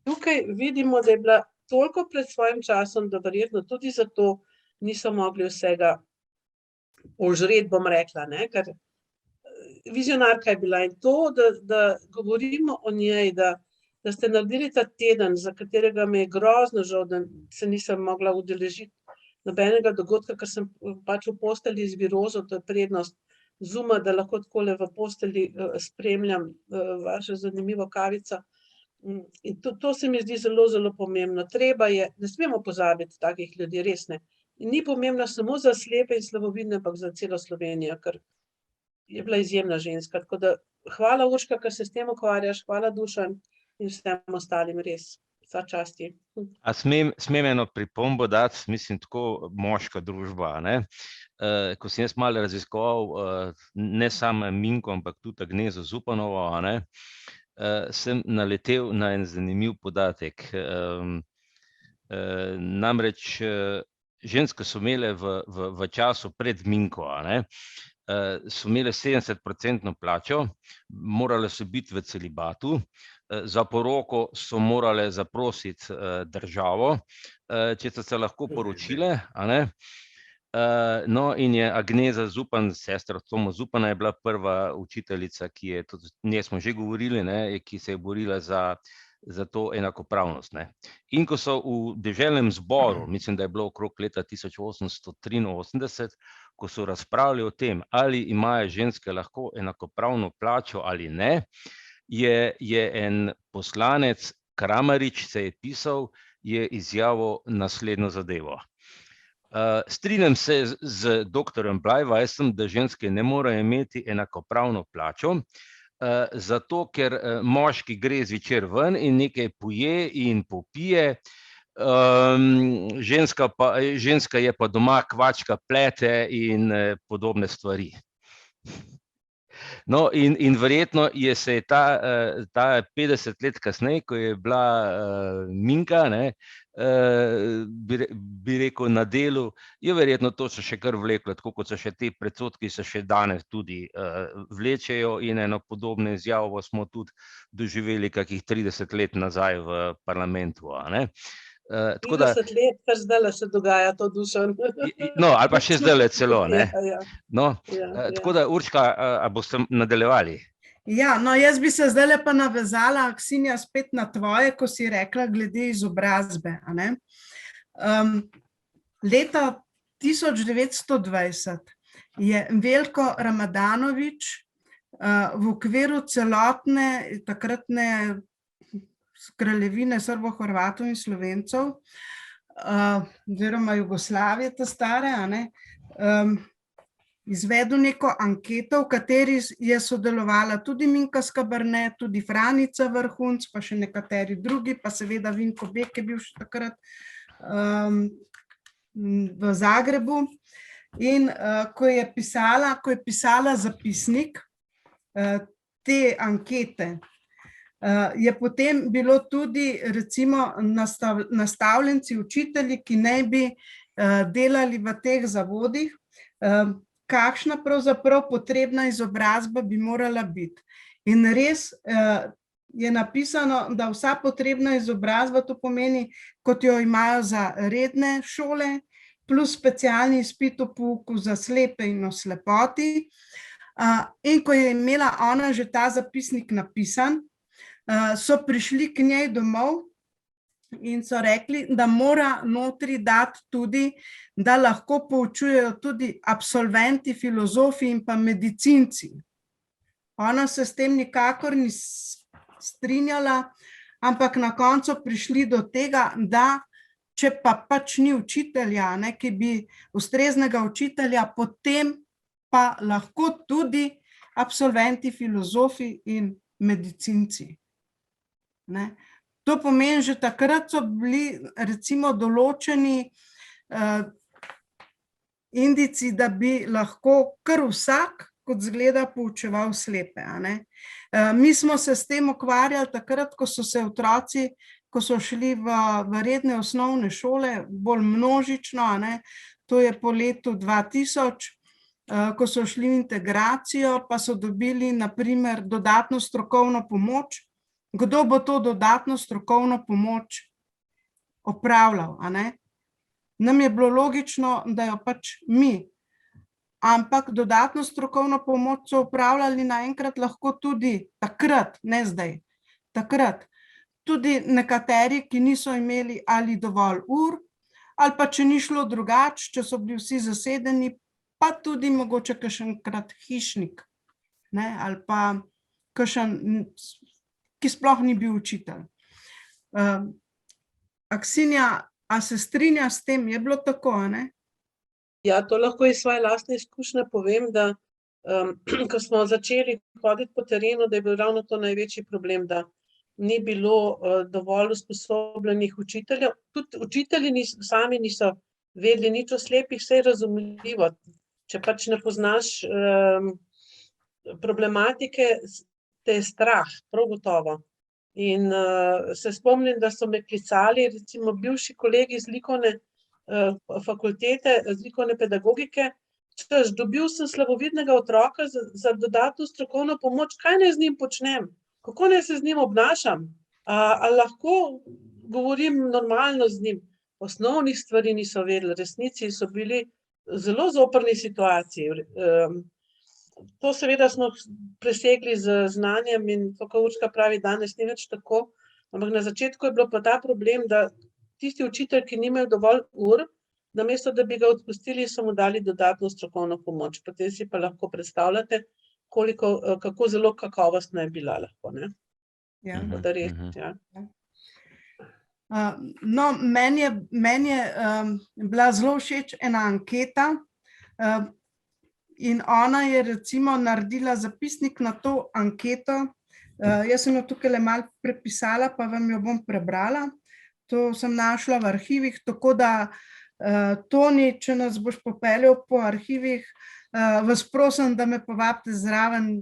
Tukaj vidimo, da je bila toliko pred svojim časom, da verjetno tudi zato niso mogli vsega ožreti, bom rekla, ne, ker vizionarka je bila in to, da govorimo o njej, da ste naredili ta teden, za katerega mi je grozno žal, da se nisem mogla udeležiti nobenega dogodka, ker sem pač v postelji z virozo, to je prednost Zooma, da lahko takole v postelji spremljam vašo zanimivo kavico. In to se mi zdi zelo, zelo pomembno. Treba je, ne smemo pozabiti takih ljudi, res ne. In ni pomembno samo za slepe in slabovidne, ampak za celo Slovenijo, ker je bila izjemna ženska. Tako da hvala, Urška, ker se s tem ukvarjaš, hvala, Dušan, in vsem ostalim, res. Vsa čast ti. A smem eno pripombo dati, mislim, tako moška družba, ne? Ko sem jaz malo raziskoval, ne samo Minko, ampak tudi Agnezo Zupanovo, ne? Sem naletel na en zanimiv podatek. Namreč ženske so imele v času pred Minko, ne? So imele 70% plačo, morale so biti v celibatu, za poroko so morale zaprositi državo, če so se lahko poročile, a ne. No, in je Agneza Zupan, sestra Toma Zupana, je bila prva učiteljica, ki je, tudi nje smo že govorili, ne, ki se je borila za to enakopravnost, ne. In ko so v deželnem zboru, mislim, da je bilo okrog leta 1883, ko so razpravljali o tem, ali imajo ženske lahko enakopravno plačo ali ne, je en poslanec, Kramarič se je pisal, je izjavil naslednjo zadevo. Strinjam se z doktorjem Bleiweisom, da ženske ne morejo imeti enakopravno plačo, zato ker moški gre zvečer ven in nekaj poje in popije, ženska je pa doma kvačka, plete in podobne stvari. No, in verjetno se je ta 50 let kasneje, ko je bila Minka, ne, bi rekel, na delu, je verjetno to še kar vleklo, tako kot so še te predsodki, se še danes tudi vlečejo, in eno podobno izjavo smo tudi doživeli kakih 30 let nazaj v parlamentu, a ne. 30 let, kar zdajle se dogaja to, Dušan. No, ali pa še zdajle celo, ne. Ja. No, tako da, Urška, a boste nadaljevali? Ja, no, jaz bi se zdajle pa navezala, Ksenija, spet na tvoje, ko si rekla glede izobrazbe, a ne. Leta 1920 je Veljko Ramadanović v okviru celotne takratne kraljevine Srbo-Hrvatov in Slovencev, oziroma Jugoslavije te stare, a ne, izvedel neko anketo, v kateri je sodelovala tudi Minka Skabernet, tudi Franica Vrhunc, pa še nekateri drugi, pa seveda Vinko Bek je bil še takrat v Zagrebu. In ko je pisala zapisnik te ankete, je potem bilo tudi recimo nastavljenci, učitelji, ki naj bi delali v teh zavodih, kakšna pravzaprav potrebna izobrazba bi morala biti. In res je napisano, da vsa potrebna izobrazba, to pomeni, kot jo imajo za redne šole, plus specialni izpit o pouku za slepe in o slepoti. In ko je imela ona že ta zapisnik napisan, so prišli k njej domov in so rekli, da mora notri dati tudi, da lahko poučujejo tudi absolventi, filozofi in pa medicinci. Ona se s tem nikakor ni strinjala, ampak na koncu prišli do tega, da če pa pač ni učitelja, ne, ki bi ustreznega učitelja, potem pa lahko tudi absolventi, filozofi in medicinci. Ne. To pomeni, že takrat so bili recimo določeni indici, da bi lahko kar vsak, kot zgleda, poučeval slepe. A ne. Mi smo se s tem ukvarjali takrat, ko so se otroci, ko so šli v redne osnovne šole, bolj množično, a ne. To je po letu 2000, ko so šli v integracijo, pa so dobili na primer dodatno strokovno pomoč. Kdo bo to dodatno strokovno pomoč opravljal, a ne? Nam je bilo logično, da jo pač mi, ampak dodatno strokovno pomoč so opravljali naenkrat lahko tudi takrat, ne zdaj, takrat. Tudi nekateri, ki niso imeli ali dovolj ur, ali pa če ni šlo drugače, če so bili vsi zasedeni, pa tudi mogoče kakšenkrat hišnik, ne, ali pa kakšen, ki sploh ni bil učitelj. Aksinja, a se strinja s tem, je bilo tako, a ne? Ja, to lahko iz svoje lastne izkušnje povem, da ko smo začeli hoditi po terenu, da je bil ravno to največji problem, da ni bilo dovolj usposobljenih učiteljev. Tudi učitelji sami niso vedeli nič o slepih, vse je razumljivo. Če pač ne poznaš problematike, te je strah, prav gotovo. In se spomnim, da so me klicali, recimo bivši kolegi iz likovne fakultete, iz likovne pedagogike, češ, dobil sem slabovidnega otroka za dodatno strokovno pomoč, kaj naj z njim počnem? Kako naj se z njim obnašam? Ali lahko govorim normalno z njim? Osnovnih stvari niso vedeli, resnici so bili zelo zoprni situaciji. To seveda smo presegli z znanjem in to, kar Urška pravi, danes ni več tako, ampak na začetku je bilo pa ta problem, da tisti učitelj, ki ni imel dovolj ur, namesto da bi ga odpustili, so mu dali dodatno strokovno pomoč. Potem si pa lahko predstavljate, kako zelo kakovostna je bila lahko, ne? Ja. Da res, ja. No, meni je bila zelo všeč ena anketa, in ona je recimo naredila zapisnik na to anketo. Jaz sem jo tukaj malo prepisala, pa vam jo bom prebrala. To sem našla v arhivih, tako da Toni, če nas boš popeljal po arhivih, vas prosim, da me povabite zraven.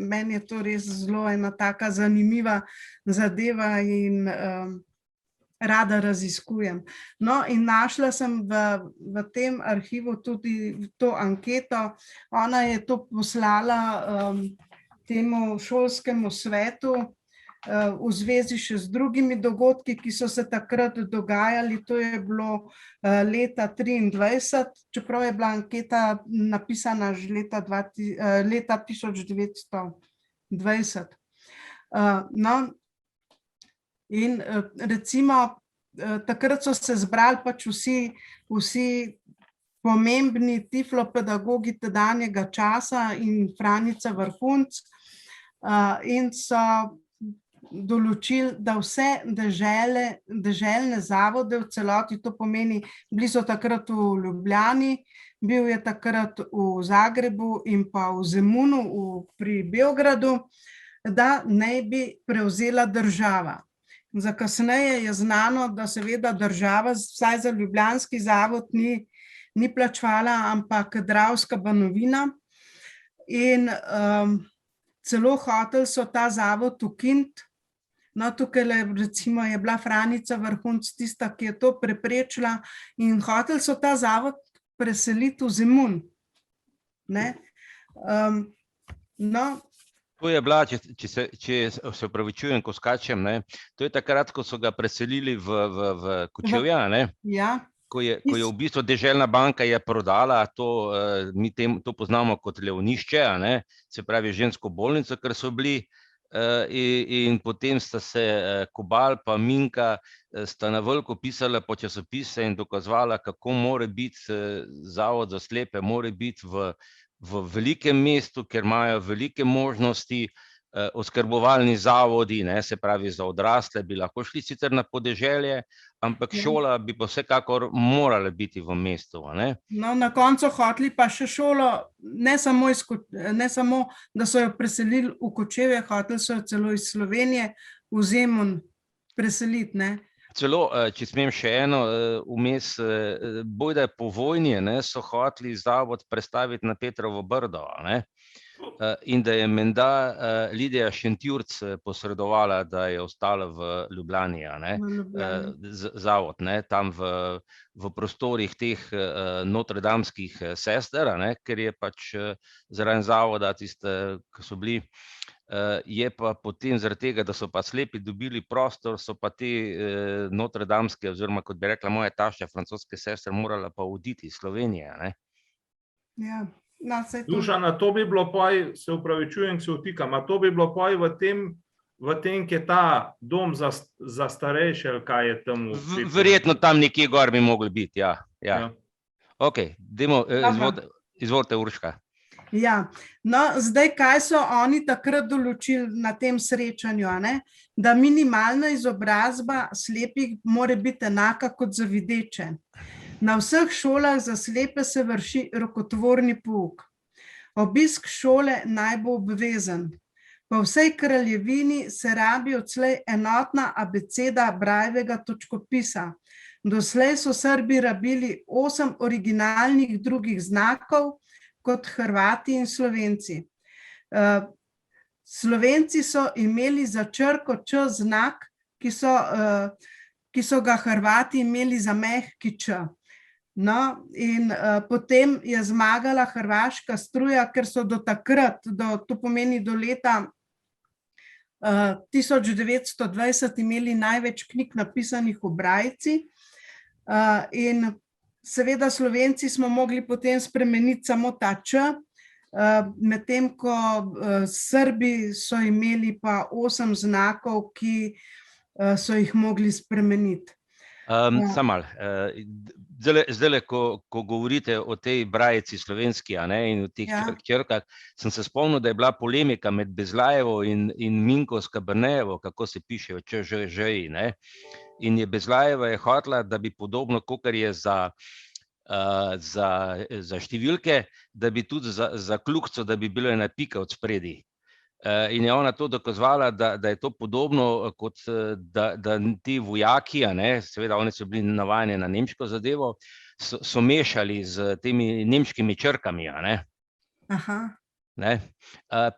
Meni je to res zelo ena taka zanimiva zadeva in rada raziskujem. No, in našla sem v tem arhivu tudi to anketo. Ona je to poslala temu šolskemu svetu v zvezi še z drugimi dogodki, ki so se takrat dogajali. To je bilo leta 1923, čeprav je bila anketa napisana že leta 1920. No, in recimo takrat so se zbrali pač vsi pomembni tiflopedagogi tedanjega časa in Franjica Vrhunc in so določili, da vse deželne zavode v celoti, to pomeni, bili so takrat v Ljubljani, bil je takrat v Zagrebu in pa v Zemunu pri Beogradu, da naj bi prevzela država. Za kasneje je znano, da seveda država, vsaj za ljubljanski zavod, ni plačevala, ampak Dravska banovina. In celo hoteli so ta zavod ukiniti. No, tukaj recimo je bila Franjica Vrhunc tista, ki je to preprečila, in hoteli so ta zavod preseliti v Zemun. Ne? No, To je bila, če se opravičujem, ko skačem, ne, to je takrat, ko so ga preselili v Kočevja, ne? Ja. Ko je v bistvu deželna banka je prodala to, mi to poznamo kot Leonišče, ne, se pravi žensko bolnico, ker so bili in potem sta se Kobal pa Minka sta na veliko pisala po časopise in dokazovala, kako mora biti Zavod za slepe, mora biti v velikem mestu, ker imajo velike možnosti. Oskrbovalni zavodi, se pravi za odrasle, bi lahko šli sicer na podeželje, ampak šola bi pa vsekakor morala biti v mestu. No, na koncu hoteli pa še šolo, ne samo, da so jo preselili v Kočevje, hoteli so jo celo iz Slovenije v Zemun preseliti, ne? Celo, če smem še eno vmes, bojda po vojni so hoteli zavod prestaviti na Petrovo Brdo, in da je menda Lidija Šentjurc posredovala, da je ostala v Ljubljani, zavod, tam v prostorih teh notredamskih sester, ker je pač zaradi zavoda tiste, ki so bili, je pa potem zaradi tega, da so pa slepi dobili prostor, so pa te notredamske, oziroma kot bi rekla moja tašča, francoske sestre, morala pa oditi iz Slovenije. Ja. Dušana, to bi bilo poj, se upravičujem, se vtikam, a to bi bilo poj v tem, ki je ta dom za starejše, ali kaj je tam? Verjetno tam nekje gor bi mogli biti, ja. Ok, izvolite Urška. Ja, no, zdaj, kaj so oni takrat določili na tem srečanju, da minimalna izobrazba slepih mora biti enaka kot za videče. Na vseh šolah za slepe se vrši rokotvorni pouk. Obisk šole naj bo obvezen. Po vsej kraljevini se rabi odslej enotna abeceda Braillovega točkopisa. Doslej so Srbi rabili 8 originalnih drugih znakov kot Hrvati in Slovenci. Slovenci so imeli za črko Č znak, ki so ga Hrvati imeli za mehki Č. No, in potem je zmagala hrvaška struja, ker so do takrat, to pomeni do leta 1920 imeli največ knjig napisanih v brajci, in seveda Slovenci smo mogli potem spremeniti samo ta Č, medtem ko Srbi so imeli pa 8 znakov, ki so jih mogli spremeniti. Samo malo, zdaj, ko govorite o tej brajici slovenski in o teh črkah, sem se spomnil, da je bila polemika med Bezlajevo in Minko Skabernejevo, kako se pišejo ČŽ, in je Bezlajeva hotela, da bi podobno, kakor je za številke, da bi tudi za kljukco, da bi bilo ena pika od spredi. In je ona to dokazovala, da je to podobno, kot da ti vojaki, seveda oni so bili navajeni na nemško zadevo, so mešali z temi nemškimi črkami.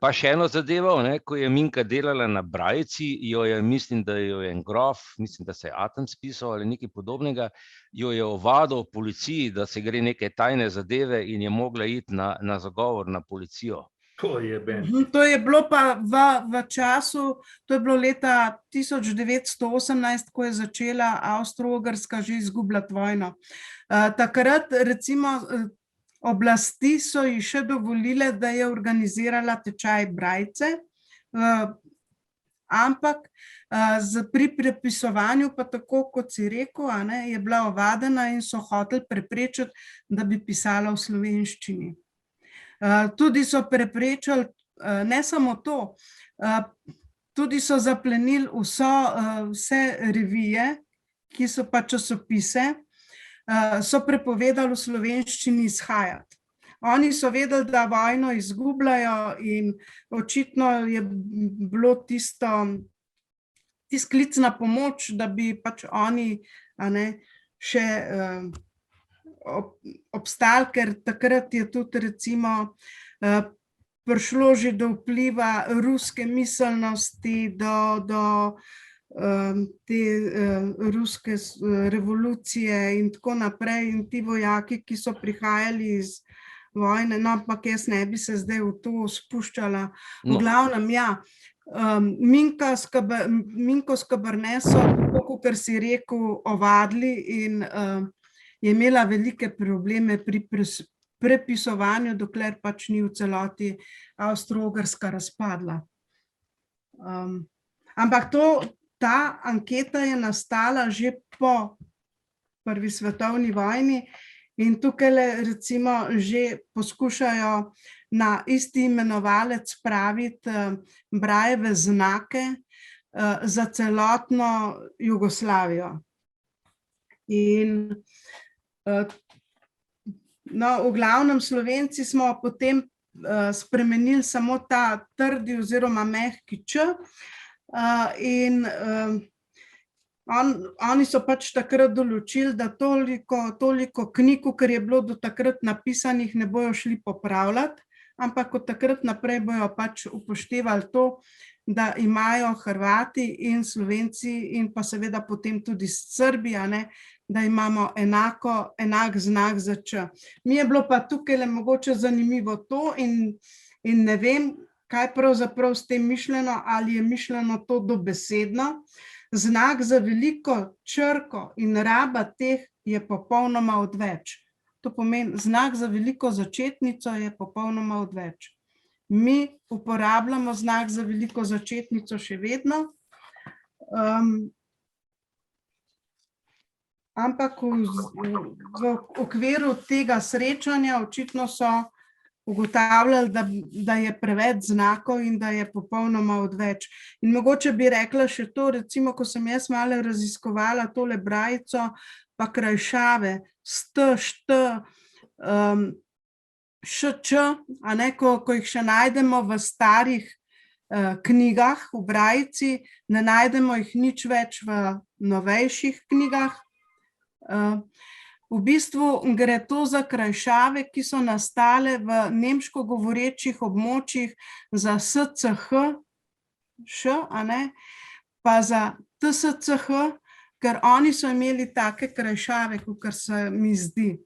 Pa še eno zadevo, ko je Minka delala na brajici, mislim, da jo je en grof, mislim, da se je Atem spisal ali nekaj podobnega, jo je ovadil policiji, da se gre neke tajne zadeve in je mogla iti na zagovor na policijo. To je bilo pa v času, to je bilo leta 1918, ko je začela Avstro-Ogrska že izgubljati vojno. Takrat recimo oblasti so ji še dovolile, da je organizirala tečaj brajce, ampak pri prepisovanju pa tako, kot si rekel, je bila ovadena in so hoteli preprečiti, da bi pisala v slovenščini. Tudi so preprečili, ne samo to, tudi so zaplenili vse revije, ki so pa časopise, so prepovedali v slovenščini izhajati. Oni so vedeli, da vojno izgubljajo in očitno je bilo tisti klic na pomoč, da bi pač oni še obstali, ker takrat je tudi recimo prišlo že do vpliva ruske miselnosti, do te ruske revolucije in tako naprej, in ti vojaki, ki so prihajali iz vojne, no, ampak jaz ne bi se zdaj v to spuščala. V glavnem, Minko Skaberne so, kot si rekel, ovadili in je imela velike probleme pri prepisovanju, dokler pač ni v celoti Avstro-Ogrska razpadla. Ampak ta anketa je nastala že po prvi svetovni vojni in tukaj recimo že poskušajo na isti imenovalec spraviti Brajeve znake za celotno Jugoslavijo. In v glavnem Slovenci smo potem spremenili samo ta trdi oziroma mehki č in oni so pač takrat določili, da toliko knjig, kar je bilo do takrat napisanih, ne bojo šli popravljati, ampak od takrat naprej bojo pač upoštevali to, da imajo Hrvati in Slovenci in pa seveda potem tudi Srbi, da imamo enak znak za č. Mi je bilo pa tukaj mogoče zanimivo to in ne vem, kaj pravzaprav s tem mišljeno, ali je mišljeno to dobesedno. Znak za veliko črko in raba teh je popolnoma odveč. To pomeni, znak za veliko začetnico je popolnoma odveč. Mi uporabljamo znak za veliko začetnico še vedno, ampak v okviru tega srečanja očitno so ugotavljali, da je preveč znakov in da je popolnoma odveč. In mogoče bi rekla še to, recimo, ko sem jaz malo raziskovala tole brajico, pa krajšave, st, št, šč, ko jih še najdemo v starih knjigah, v brajici, ne najdemo jih nič več v novejših knjigah. V bistvu gre to za krajšave, ki so nastale v nemško govorečih območjih za SCH, pa za TSCH, ker oni so imeli take krajšave, kakor se mi zdi.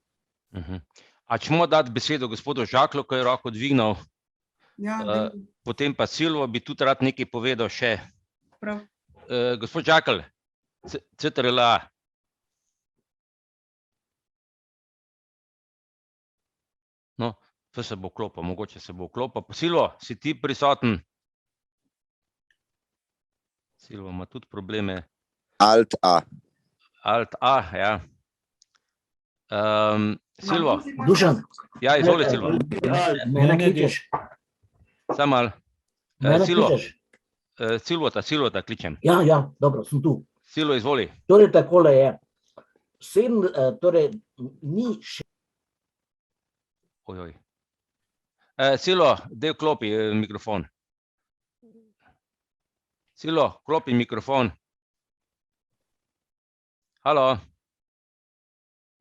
A čemo dati besedo gospodu Žaklju, ko je roko dvignil? Ja, Potem pa Silvo bi tudi rad nekaj povedal še. prav. Gospod Žakelj, CTRL-A. No, to se bo vklopil, mogoče se bo vklopil. Silvo, si ti prisoten? Silvo ima tudi probleme. Alt-A. Alt-A, ja. Silvo. Dušan. Ja, izvoli, Silvo. Mene kličeš? Samo malo. Mene Silvo. kličeš? Silvota kličem. Ja, dobro, sem tu. Silvo, izvoli. Torej, takole je. Torej, ni še. Ojoj. Silvo, daj vklopi mikrofon. Silvo, vklopi mikrofon. Halo.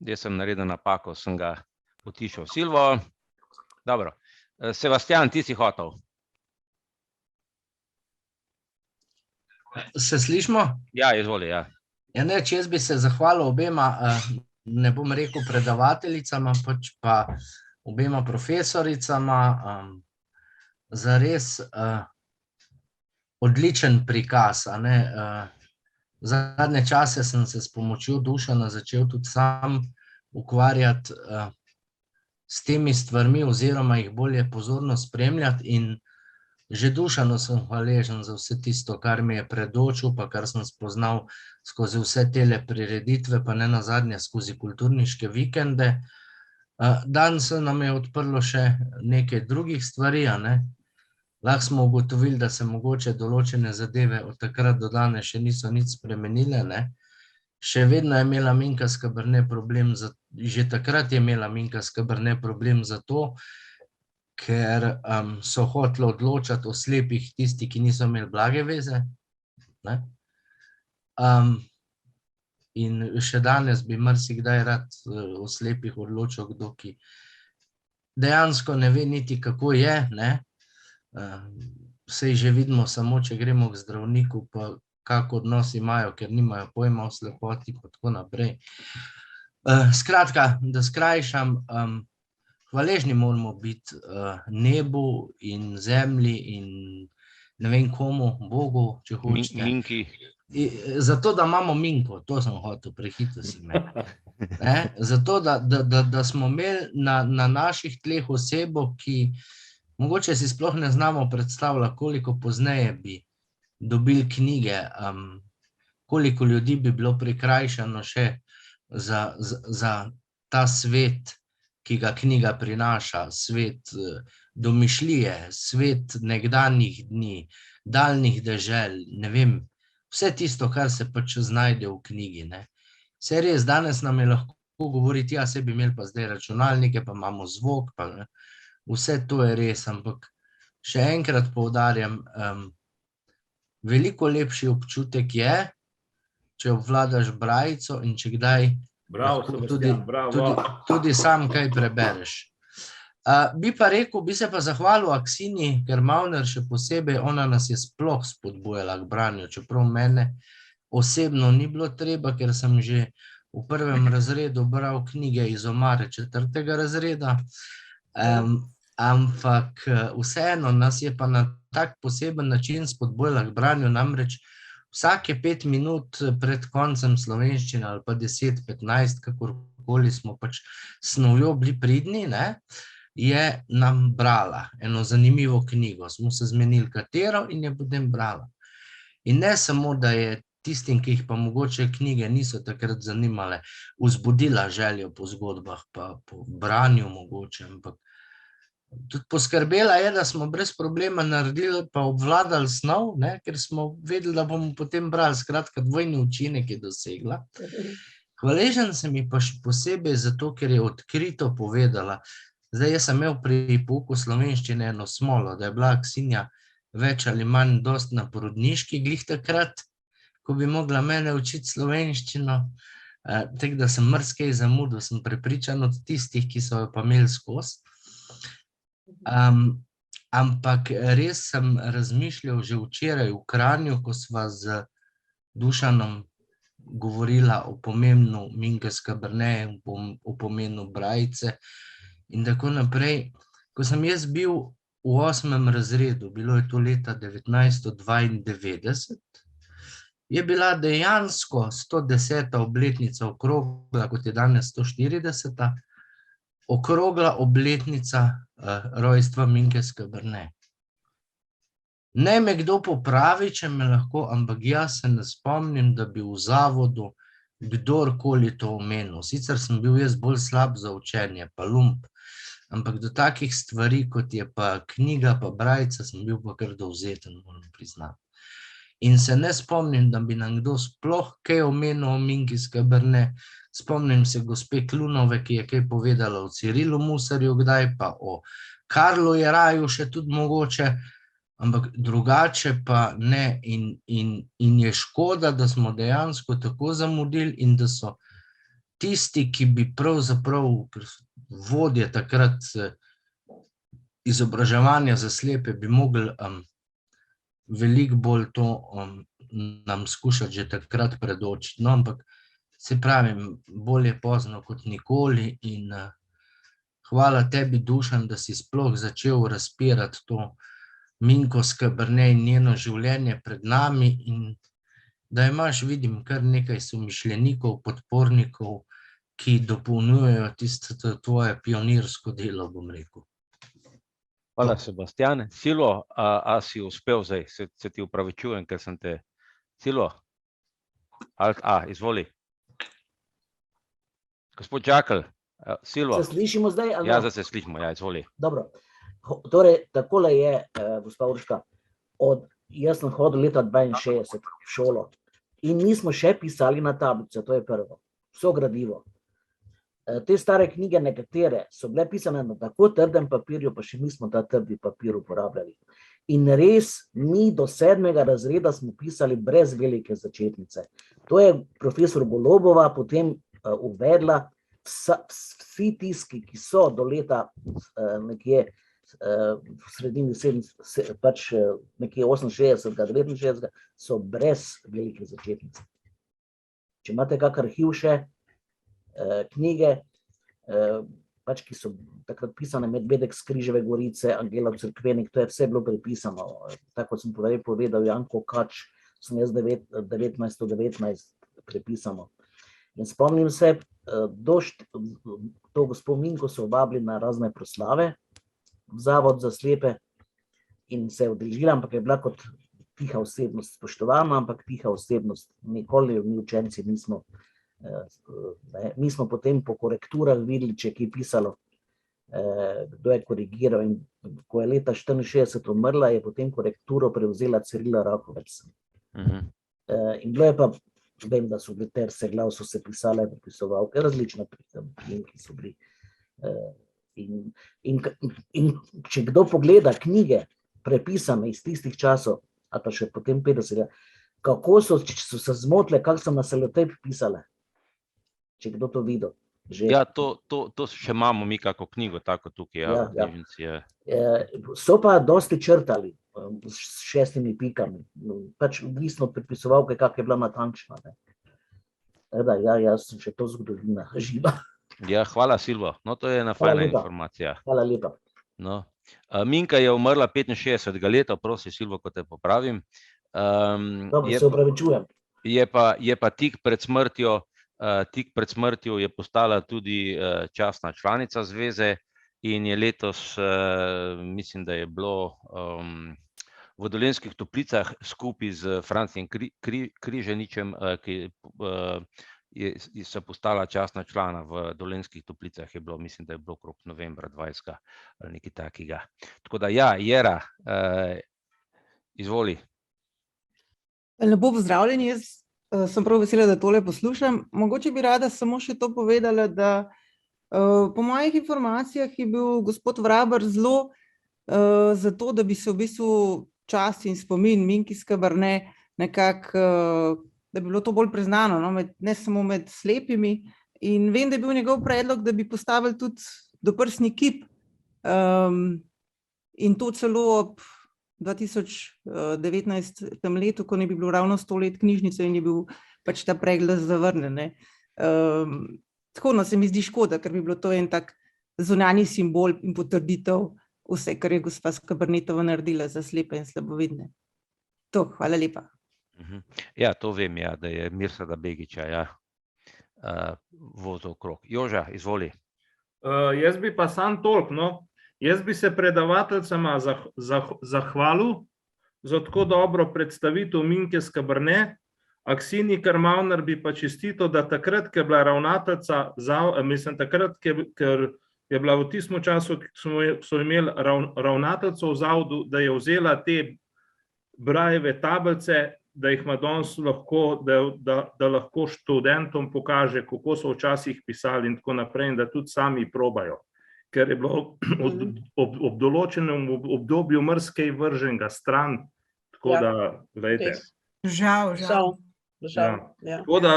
Jaz sem naredil napako, sem ga potišal. Silvo. Dobro. Sebastian, ti si hotel. Se slišimo? Ja, izvoli, ja. Ja, jaz bi se zahvalil obema, ne bom rekel predavateljicama, pač pa obema profesoricama, za res odličen prikaz. Zadnje čase sem se s pomočjo Dušana začel tudi sam ukvarjati s temi stvarmi oziroma jih bolje pozorno spremljati in že Dušanu sem hvaležen za vse tisto, kar mi je predočil, pa kar sem spoznal skozi vse tele prireditve, pa ne nazadnje skozi kulturniške vikende. Danes se nam je odprlo še nekaj drugih stvari, Lahko smo ugotovili, da se mogoče določene zadeve od takrat do danes še niso nič spremenile, Še vedno je imela Minka Skaberne problem, že takrat je imela Minka Skaberne problem zato, ker so hoteli odločati o slepih tisti, ki niso imeli blage veze. In še danes bi marsikdaj rad o slepih odločil kdo, ki dejansko ne ve niti, kako je, Sej že vidimo samo, če gremo k zdravniku, pa kak odnos imajo, ker nimajo pojma o slepoti, pa tako naprej. Skratka, da skrajšam, hvaležni moramo biti nebu in zemlji in ne vem komu, Bogu, če hočete. Minki. Zato, da imamo Minko, to sem hotel, prehitro si me. Zato, da smo imeli na naših tleh osebo, ki mogoče si sploh ne znamo predstavljati, koliko pozneje bi dobili knjige, koliko ljudi bi bilo prikrajšano še za ta svet, ki ga knjiga prinaša, svet domišljije, svet nekdanjih dni, daljnih dežel, ne vem, vse tisto, kar se pač znajde v knjigi, ne. Saj res, danes nam je lahko govoriti, ja, saj bi imeli pa zdaj računalnike, pa imamo zvok, pa ne. Vse to je res, ampak še enkrat poudarjam, veliko lepši občutek je, če obvladaš brajico in če kdaj Bravo, Sebastian, bravo. tudi sam kaj prebereš. Bi pa rekel, bi se pa zahvalil Aksini Germavner še posebej, ona nas je sploh spodbujala k branju, čeprav mene osebno ni bilo treba, ker sem že v 1. razredu bral knjige iz omare 4. razreda, ampak vseeno nas je pa na tak poseben način spodbujala k branju, namreč vsake 5 minut pred koncem slovenščine ali pa 10-15, kakorkoli smo pač snovjo bili pridni, ne, je nam brala eno zanimivo knjigo. Smo se zmenili katero in je potem brala. In ne samo, da je tistim, ki jih pa mogoče knjige niso takrat zanimale, vzbudila željo po zgodbah, pa po branju mogoče, ampak tudi poskrbela je, da smo brez problema naredili pa obvladali snov, ne, ker smo vedeli, da bomo potem brali, skratka, dvojni učinek je dosegla. Hvaležen sem ji pa še posebej zato, ker je odkrito povedala, zdaj jaz sem imel pri pouku slovenščine eno smolo, da je bila Aksinja več ali manj dosti na porodniški glih takrat, ko bi mogla mene učiti slovenščino, tako da sem marsikaj zamudil, sem prepričan od tistih, ki so jo pa imeli skozi. Ampak res sem razmišljal že včeraj v Kranju, ko sva z Dušanom govorila o pomenu Minke Skaberne, o pomenu brajice in tako naprej. Ko sem jaz bil v 8. razredu, bilo je to leta 1992, je bila dejansko 110. obletnica okrogla, kot je danes 140. okrogla obletnica rojstva Minke Skaberne. Ne me kdo popravi, če me lahko, ampak jaz se ne spomnim, da bi v zavodu kdorkoli to omenil. Sicer sem bil jaz bolj slab za učenje, pa lump, ampak do takih stvari, kot je pa knjiga, pa brajica, sem bil pa kar dovzeten, moram priznati. In se ne spomnim, da bi nam kdo sploh kaj omenil o Minki Skaberne. Spomnim se gospe Klunove, ki je kaj povedala o Cirilu Musarju kdaj, pa o Karlu Jeraju še tudi mogoče, ampak drugače pa ne. In je škoda, da smo dejansko tako zamudili in da so tisti, ki bi pravzaprav vodje takrat izobraževanja za slepe, bi mogli veliko bolj to nam skušati že takrat predočiti. No, ampak se pravim, bolje pozno kot nikoli in hvala tebi, Dušan, da si sploh začel razpirati to Minko Skaberne in njeno življenje pred nami in da imaš, vidim, kar nekaj somišljenikov, podpornikov, ki dopolnjujejo tisto tvoje pionirsko delo, bom rekel. Hvala, Sebastian. Silvo, a si uspel zdaj? Se ti upravičujem, ker sem te... Silvo? Izvoli. Gospod Žakelj, Silvo. Se slišimo zdaj? Ja, zdaj se slišimo, ja, izvoli. Dobro. Torej, takole je, gospa Urška, jaz sem hodil leta 62 v šolo in mi smo še pisali na tablice, to je prvo. Vso gradivo. Te stare knjige, nekatere, so bile pisane na tako trdem papirju, pa še mi smo ta trdi papir uporabljali. In res, mi do 7. razreda smo pisali brez velike začetnice. To je profesor Golobova potem uvedla, vsi tiski, ki so do leta nekje v sredini pač nekje 68, 69, so brez velike začetnice. Če imate kak arhiv še, knjige, pač ki so takrat pisane, Medvedek z Križeve Gorice, Angela Cerkvenik, to je vse bilo prepisano. Tako sem povedal, Janko Kač, sem jaz 1919 prepisano. In spomnim se, to gospo Minko so vabili na razne proslave v Zavod za slepe in se je udeležila, ampak je bila kot tiha osebnost spoštovana, ampak tiha osebnost nikoli mi učenci nismo. Mi smo potem po korekturah videli, če je pisalo, kdo je korigiral, in ko je leta 1964 umrla, je potem korekturo prevzela Cirila Rakovec. In bilo je pa, vem, da so bili terse glav, so se pisale prepisovalke, različne priimki so bili. In če kdo pogleda knjige, prepisane iz tistih časov, a pa še potem 50, kako so se zmotile, kako so na selotejp pisale, če kdo to videl. Ja, to še imamo mi kako knjigo, tako tukaj, v knjižnici je. So pa dosti črtali s 6 pikami, pač odvisno od prepisovalke, kak je bila natančna. Jaz sem še to zgodovina živa. Ja, hvala Silvo, no to je ena fajna informacija. Hvala lepa. No. Minka je umrla 65 leta, prosi Silvo, ko te popravim. Dobro, se opravičujem. Je pa tik pred smrtjo je postala tudi častna članica zveze in je letos, mislim, da je bilo v Dolenjskih Toplicah skupaj z Francijem Križaničem, ki je se postala častna člana v Dolenjskih Toplicah, je bilo, mislim, da je bilo okrog novembra 20. ali nekaj takega. Tako da ja, Jera, izvoli. Lepo pozdravljeni, jaz sem prav vesela, da tole poslušam. Mogoče bi rada samo še to povedala, da po mojih informacijah je bil gospod Vraber zelo za to, da bi se v bistvu čast in spomin Minki Skaberne nekako, da bi bilo to bolj priznano, no, ne samo med slepimi. In vem, da je bil njegov predlog, da bi postavili tudi doprsni kip in to celo ob 2019 letu, ko ne bi bilo ravno 100 let knjižnice in je bil pač ta preglas zavrnjen. Tako se mi zdi škoda, ker bi bilo to en tak zunanji simbol in potrditev vse, kar je gospa Skabernetova naredila za slepe in slabovidne. To, hvala lepa. Ja, to vem, ja, da je Mirsada Begiča, ja, vozil okrog. Joža, izvoli. Jaz bi pa sam toliko, no. Jaz bi se predavateljcama zahvalil za tako dobro predstavitev Minke Skaberne, Aksini Karmavner bi pa čestito, da takrat, ko je bila ravnateljica, mislim, takrat, ker je bila v tistem času, so imeli ravnateljico v zavodu, da je vzela te brajeve tablice, da jih ima danes lahko, da lahko študentom pokaže, kako so včasih pisali in tako naprej, in da tudi sami probajo. Ker je bilo ob določenem obdobju marsikaj vrženega stran, tako da, glejte. Žal. Tako da,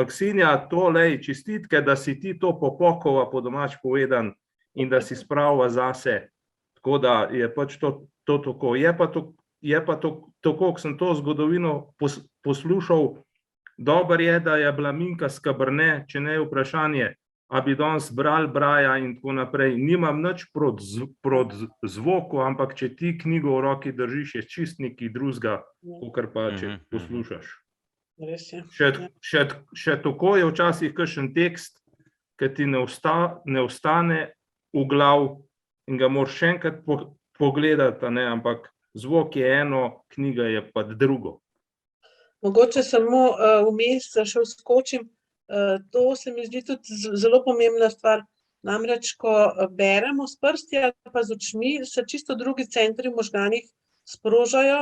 Aksinja, čestitke, da si ti to popokova, po domač povedan, in da si spravila zase. Tako da je pač to tako. Je pa tako, ko sem to zgodovino poslušal, dober je, da je bila Minka Skaberne, če ne je vprašanje, a bi danes brali Braja in tako naprej. Nimam nič proti zvoku, ampak če ti knjigo v roki držiš, je čist nekaj drugega, kakor pa če poslušaš. Še tako je včasih kakšen tekst, ki ti ne ostane v glav in ga moraš še enkrat pogledati, ampak zvok je eno, knjiga je pa drugo. Mogoče samo vmes še vskočim, to se mi zdi tudi zelo pomembna stvar, namreč, ko beremo s prsti ali pa z očmi, se čisto drugi centri v možganih sprožajo,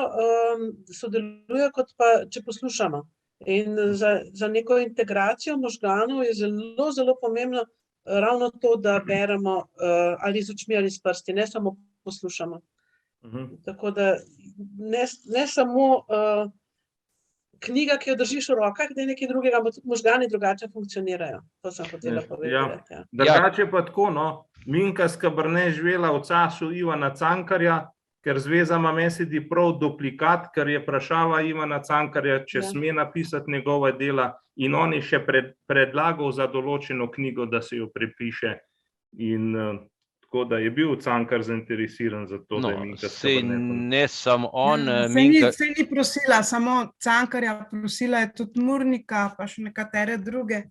sodelujo, kot pa če poslušamo. In za neko integracijo možganov je zelo, zelo pomembno ravno to, da beremo ali z očmi ali s prsti, ne samo poslušamo. Tako da ne samo knjiga, ki jo držiš v rokah, da je nekaj drugega, ampak tudi možgani drugače funkcionirajo. To sem hotela povedati. Drugače pa tako, Minka Skaberne je živela v času Ivana Cankarja, ker zveza ima mesedi prav duplikat, ker je vprašala Ivana Cankarja, če sme napisati njegova dela, in on je še predlagal za določeno knjigo, da se jo prepiše. In tako da je bil Cankar zainteresiran za to, da je Minka Skaberne. Ne samo on. Se ni prosila, samo Cankarja, prosila je tudi Murnika, pa še nekatere druge.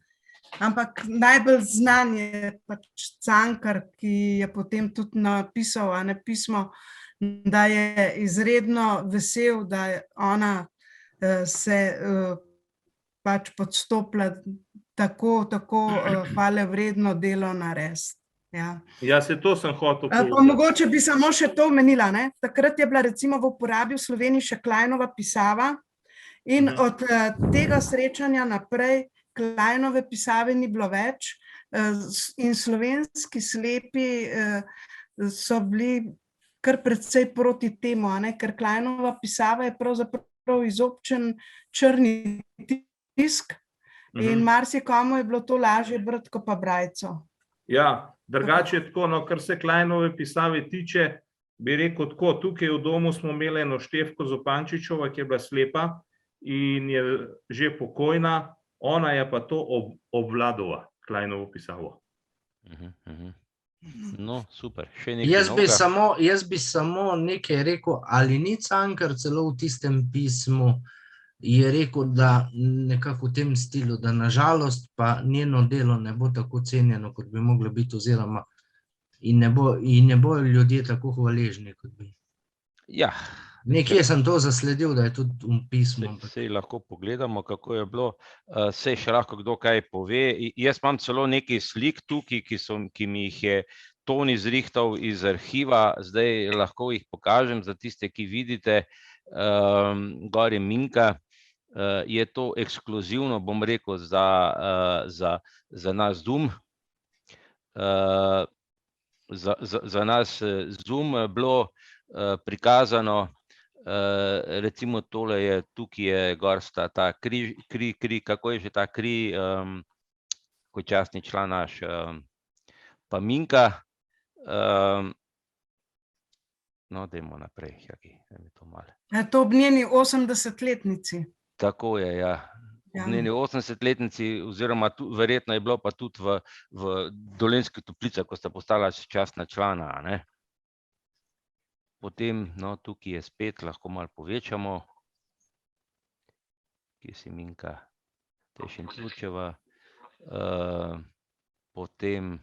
Ampak najbolj znan je pač Cankar, ki je potem tudi napisal pismo da je izredno vesel, da je ona se pač podstopila tako hvalevredno delo narediti. Ja. Ja, se to sem hotel Pa povedati. mogoče bi samo še to omenila, ne? Takrat je bila recimo v uporabi v Sloveniji še Kleinova pisava in od tega srečanja naprej Kleinove pisave ni bilo več in slovenski slepi so bili kar precej proti temu, ne? Ker Kleinova pisava je pravzaprav izobčen črni tisk in marsikomu je bilo to lažje brati kot pa brajco. Ja, drugače je tako, no, kar se Kleinove pisave tiče, bi rekel tako, tukaj v domu smo imeli eno Štefko Zupančičova, ki je bila slepa in je že pokojna, ona je pa to obvladala, Kleinovo pisavo. No, super. Še nekaj novega? Jaz bi samo nekaj rekel, ali ni Cankar celo v tistem pismu je rekel, da nekako v tem stilu, da nažalost pa njeno delo ne bo tako cenjeno, kot bi moglo biti, oziroma in ne bojo ljudje tako hvaležni, kot bi. Ja. Nekje sem to zasledil, da je tudi v pismu. Sej lahko pogledamo, kako je bilo. Sej še lahko kdo kaj pove. Jaz imam celo nekaj slik tukaj, ki mi jih je Toni zrihtal iz arhiva. Zdaj lahko jih pokažem za tiste, ki vidite. Gor je Minka. Je to ekskluzivno, bom rekel, za nas Zoom. Za nas Zoom bilo prikazano. Recimo tole je, tukaj je gor sta ta kri, kako je že ta kri, ko častni član naš, pa Minka. No, dajmo naprej, To ob njeni 80-letnici. Tako je, ja. Ob njeni 80-letnici, oziroma verjetno je bilo pa tudi v Dolenjskih Toplicah, ko sta postala častna člana, ne. Potem, no, tukaj je spet, lahko malo povečamo. Kje si Minka Šentučeva. Potem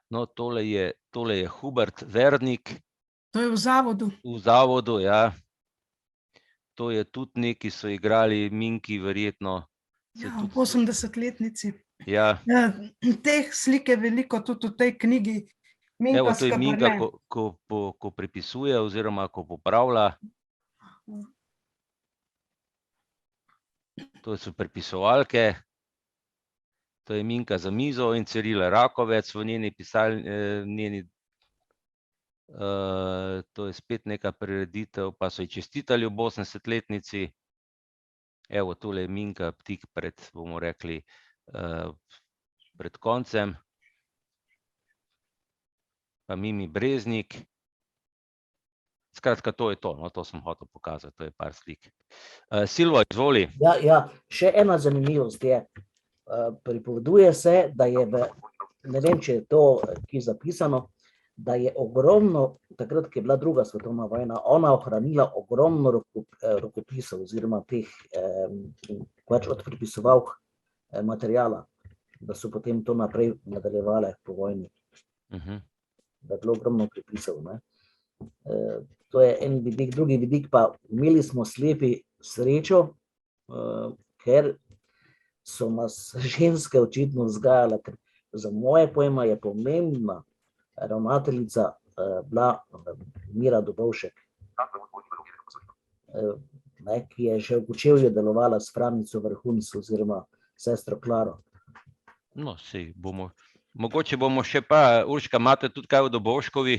no, tole je Hubert Vernik. To je v zavodu. V zavodu, ja. To je tudi neki, so igrali Minki verjetno. Ja, v 80-letnici. Ja. Teh slik je veliko tudi v tej knjigi. Evo, to je Minka, ko prepisuje oziroma ko popravlja. To so prepisovalke. To je Minka za mizo in Cirila Rakovec v njeni pisalni, to je spet neka prireditev, pa so ji čestitali ob 80-letnici. Evo, tole je Minka tik pred, bomo rekli, pred koncem. Pa Mimi Breznik. Skratka, to je to, no, to sem hotel pokazati, to je par slik. Silvo, izvoli. Ja, še ena zanimivost je. Pripoveduje se, da je ne vem, če je to ki zapisano, da je ogromno, takrat, ko je bila druga svetovna vojna, ona ohranila ogromno rokopisov oziroma teh pač od prepisovalk materijala, da so potem to naprej nadaljevale po vojni. Da je bilo ogromno prepisov, ne. To je en vidik, drugi vidik pa imeli smo slepi srečo, ker so nas ženske očitno vzgajale, ker za moje pojma je pomembna ravnateljica bila Mira Dobovšek, ki je že v Kočevju delovala s Franico Vrhunc oziroma sestro Klaro. No, sej bomo, mogoče bomo še pa, Urška, imate tudi kaj v Dobovškovi?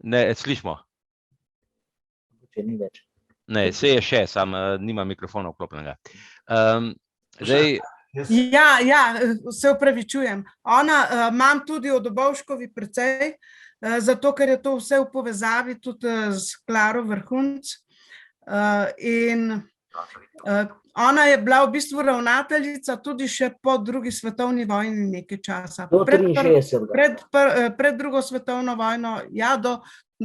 Ne, slišimo? Če ni več. Ne, se je še, sam nima mikrofona vklopljenega. Zdaj... Ja, se opravičujem. Ona, imam tudi o Dobovškovi precej, zato ker je to vse v povezavi tudi s Klaro Vrhunc. In ona je bila v bistvu ravnateljica tudi še po drugi svetovni vojni nekaj časa. Do 63. Pred drugo svetovno vojno, ja, do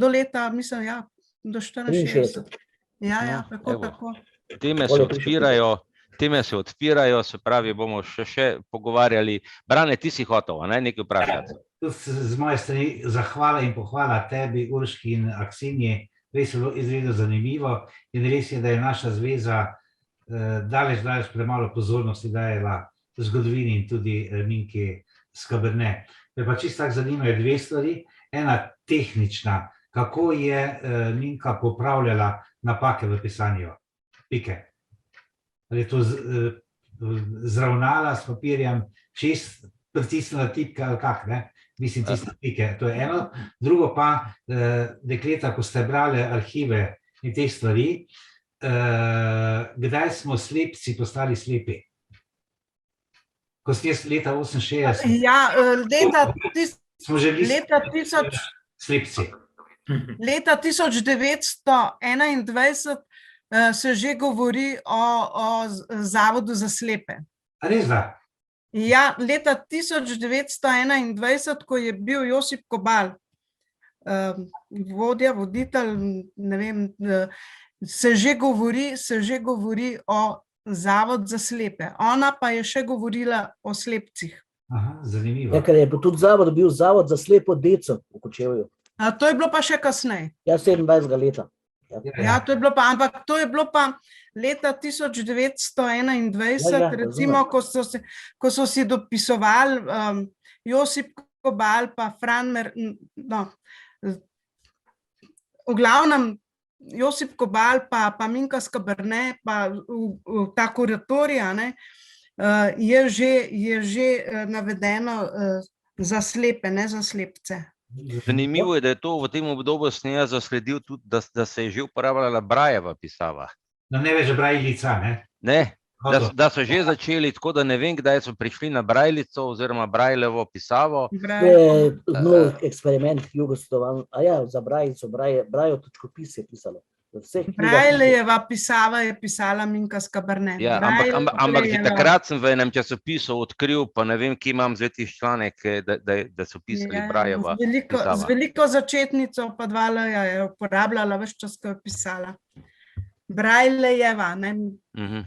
leta, mislim, ja, do 64. Ja, tako. Teme se odpirajo, Teme se odpirajo, se pravi, bomo še pogovarjali. Brane, ti si hotel, ne? Nekaj vprašati. Z moje strani zahvala in pohvala tebi, Urški in Aksinji. Res je bilo izredno zanimivo in res je, da je naša zveza daleč premalo pozornosti dajala zgodovini in tudi Minki Skaberne. Me pa čisto tako zanimajo dve stvari. Ena tehnična, kako je Minka popravljala napake v pisanju. Pike. Ali je to zravnala s papirjem, čist pritisnila tipka ali kak, ne? Mislim, tiste pike, to je eno. Drugo pa, dekleta, ko ste brali arhive in teh stvari, kdaj smo slepci postali slepi? Ko ste leta 68. Ja, Smo že bili leta 1000. slepci. Leta 1921 se že govori o Zavodu za slepe. A res da? Ja, leta 1921, ko je bil Josip Kobal, voditelj, ne vem, se že govori o Zavod za slepe. Ona pa je še govorila o slepcih. Aha, zanimivo. Ja, ker je tudi bil zavod za slepo deco v Kočevju. To je bilo pa še kasneje. Ja, 27 leta. Ja, to je bilo pa, ampak to je bilo pa leta 1921, Ja, recimo, ko so si dopisovali Josip Kobal pa v glavnem Josip Kobal pa Minka Skaberne pa ta kuratorija, ne, je že navedeno za slepe, ne za slepce. Zanimivo je, da je to v tem obdobju Sneja zasledil tudi, da se je že uporabljala Brajeva pisava. No, ne več Brajlica, ne? Ne, da so že začeli, tako da ne vem, kdaj so prišli na Brajlico oziroma Brajlevo pisavo. To je nov eksperiment Jugoslavan. A ja, za Brajlico, Brajo.pis je pisalo. Brajlejeva pisava je pisala Minka Skaberne. Ja, ampak že takrat sem v enem časopisu odkril, pa ne vem, kje imam zdaj tih članek, da so pisali Brajeva pisava. Z veliko začetnico pa 2 L je uporabljala ves čas, ko je pisala. Brajlejeva, ne?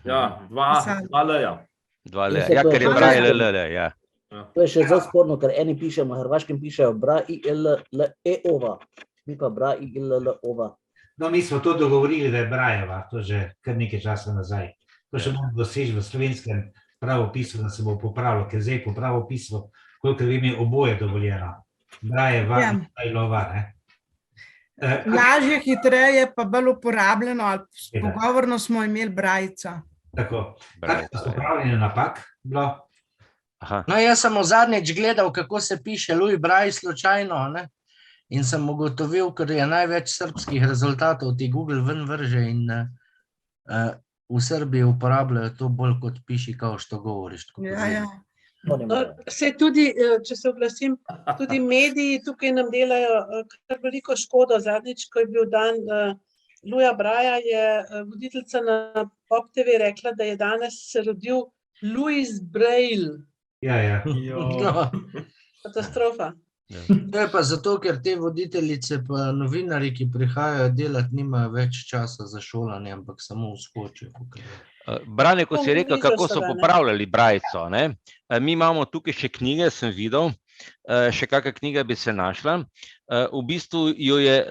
Ja, 2 L-ja. 2 L, ja, ker je Brajle L, ja. To je še zelo sporno, ker eni pišemo, na hrvaškem pišejo Bra-I-L-L-E-ova, mi pa Bra-I-L-L-Ova. No, mi smo to dogovorili, da je Brajeva, to že kar nekaj časa nazaj. To še moramo doseči v slovenskem pravopisu, da se bo popravilo, ker zdaj po pravopisu, koliko vem, je oboje dovoljeno. Brajeva in Brajlova, ne? Lažje, hitreje, pa bolj uporabljeno, ali pogovorno smo imeli Brajica. Tako. Kaj pa so popravljene napak bilo? No, jaz sem zadnjič gledal, kako se piše Luj Braj slučajno, ne? In sem ugotovil, ker je največ srbskih rezultatov ti Google ven vrže in v Srbiji uporabljajo to bolj kot piši, kao što govoriš. Ja. Se tudi, če se oglasim, tudi mediji tukaj nam delajo kar veliko škodo. Zadnjič, ko je bil dan Luja Braja, je voditeljica na Pop TV rekla, da je danes se rodil Louis Braille. Ja. Katastrofa. To je pa zato, ker te voditeljice pa novinarji, ki prihajajo delati, nimajo več časa za šolanje, ampak samo vskočijo. Brane, ko si rekel, kako so popravljali Brajico, ne? Mi imamo tukaj še knjige, sem videl, še kakšna knjiga bi se našla. V bistvu jo je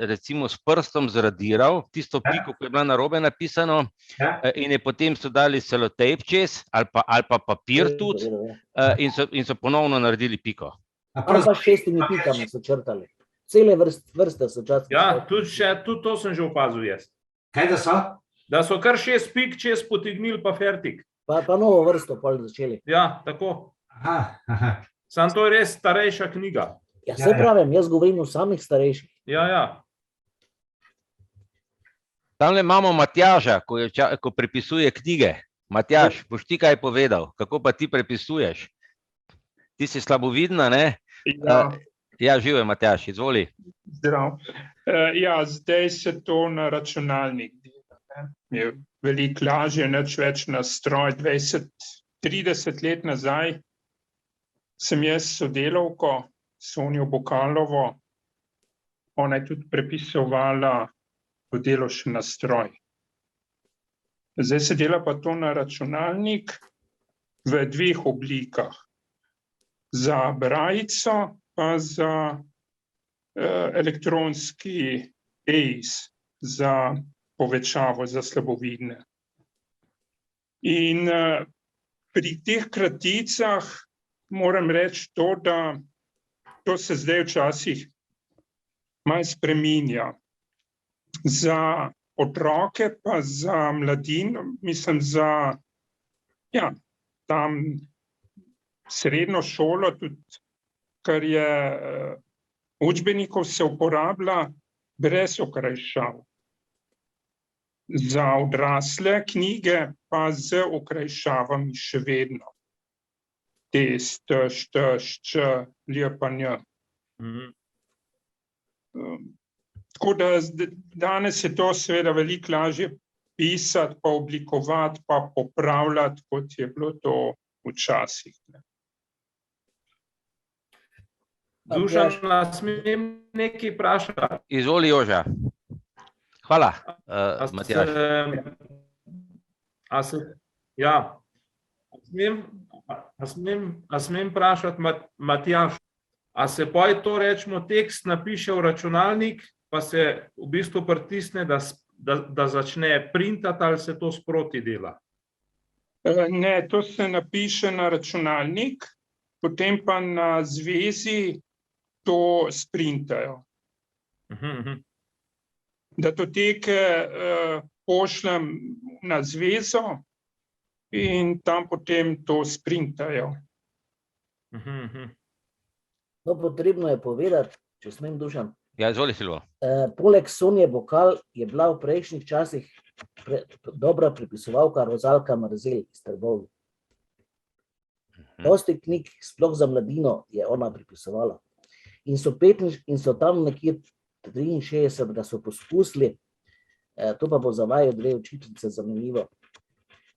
recimo s prstom zradiral, tisto piko, ko je bila narobe napisano, in je potem so dali selotejp čez, ali pa papir tudi, in so ponovno naredili piko. Ali pa 6 pikami so črtali. Cele vrste so črtali. Ja, tudi to sem že opazil jaz. Kaj da so? Da so kar 6 pik čez potegnili pa fertik. Pa novo vrsto pol začeli. Ja, tako. Aha. Sam to je res starejša knjiga. Ja, se pravim, jaz govorim o samih starejših. Ja. Tamle imamo Matjaža, ko prepisuje knjige. Matjaž, boš ti kaj povedal? Kako pa ti prepisuješ? Ti si slabovidna, ne? Ja, žive, Matjaž, izvoli. Zdrav. Ja, zdaj se to na računalnik dela. Je veliko lažje, nič več na stroj. 20-30 let nazaj sem jaz sodelavko Sonjo Bokalovo, ona je tudi prepisovala v delo še na stroj. Zdaj se dela pa to na računalnik v dveh oblikah. Za brajico pa za elektronski EIS, za povečavo, za slabovidne. In pri teh kraticah moram reči to, da to se zdaj včasih malo spreminja. Za otroke pa za mladino, mislim za tam srednjo šolo, tudi kar je učbenikov se uporablja brez okrajšav. Za odrasle knjige pa z okrajšavami še vedno. Test, ljepanje. Tako da danes je to seveda veliko lažje pisati, pa oblikovati, pa popravljati, kot je bilo to včasih. Dušan, smem nekaj vprašati? Izvoli, Joža. Hvala, Matjaž. A smem vprašati, Matjaž, a se pa to rečemo tekst napiše v računalnik, pa se v bistvu pritisne, da začne printati, ali se to sproti dela? Ne, to se napiše na računalnik, potem pa na zvezi to sprintajo. Datoteke pošljem na zvezo in tam potem to sprintajo. No, potrebno je povedati, če smem, Dušan. Ja, izvoli, Silvo. Poleg Sonje Bokal je bila v prejšnjih časih dobra prepisovalka Rozalka Marzel iz Trbovelj. Dosti knjig, sploh za mladino, je ona prepisovala. In so tam nekje 63, da so poskusili, to pa bo za vaju dve učiteljice zanimivo,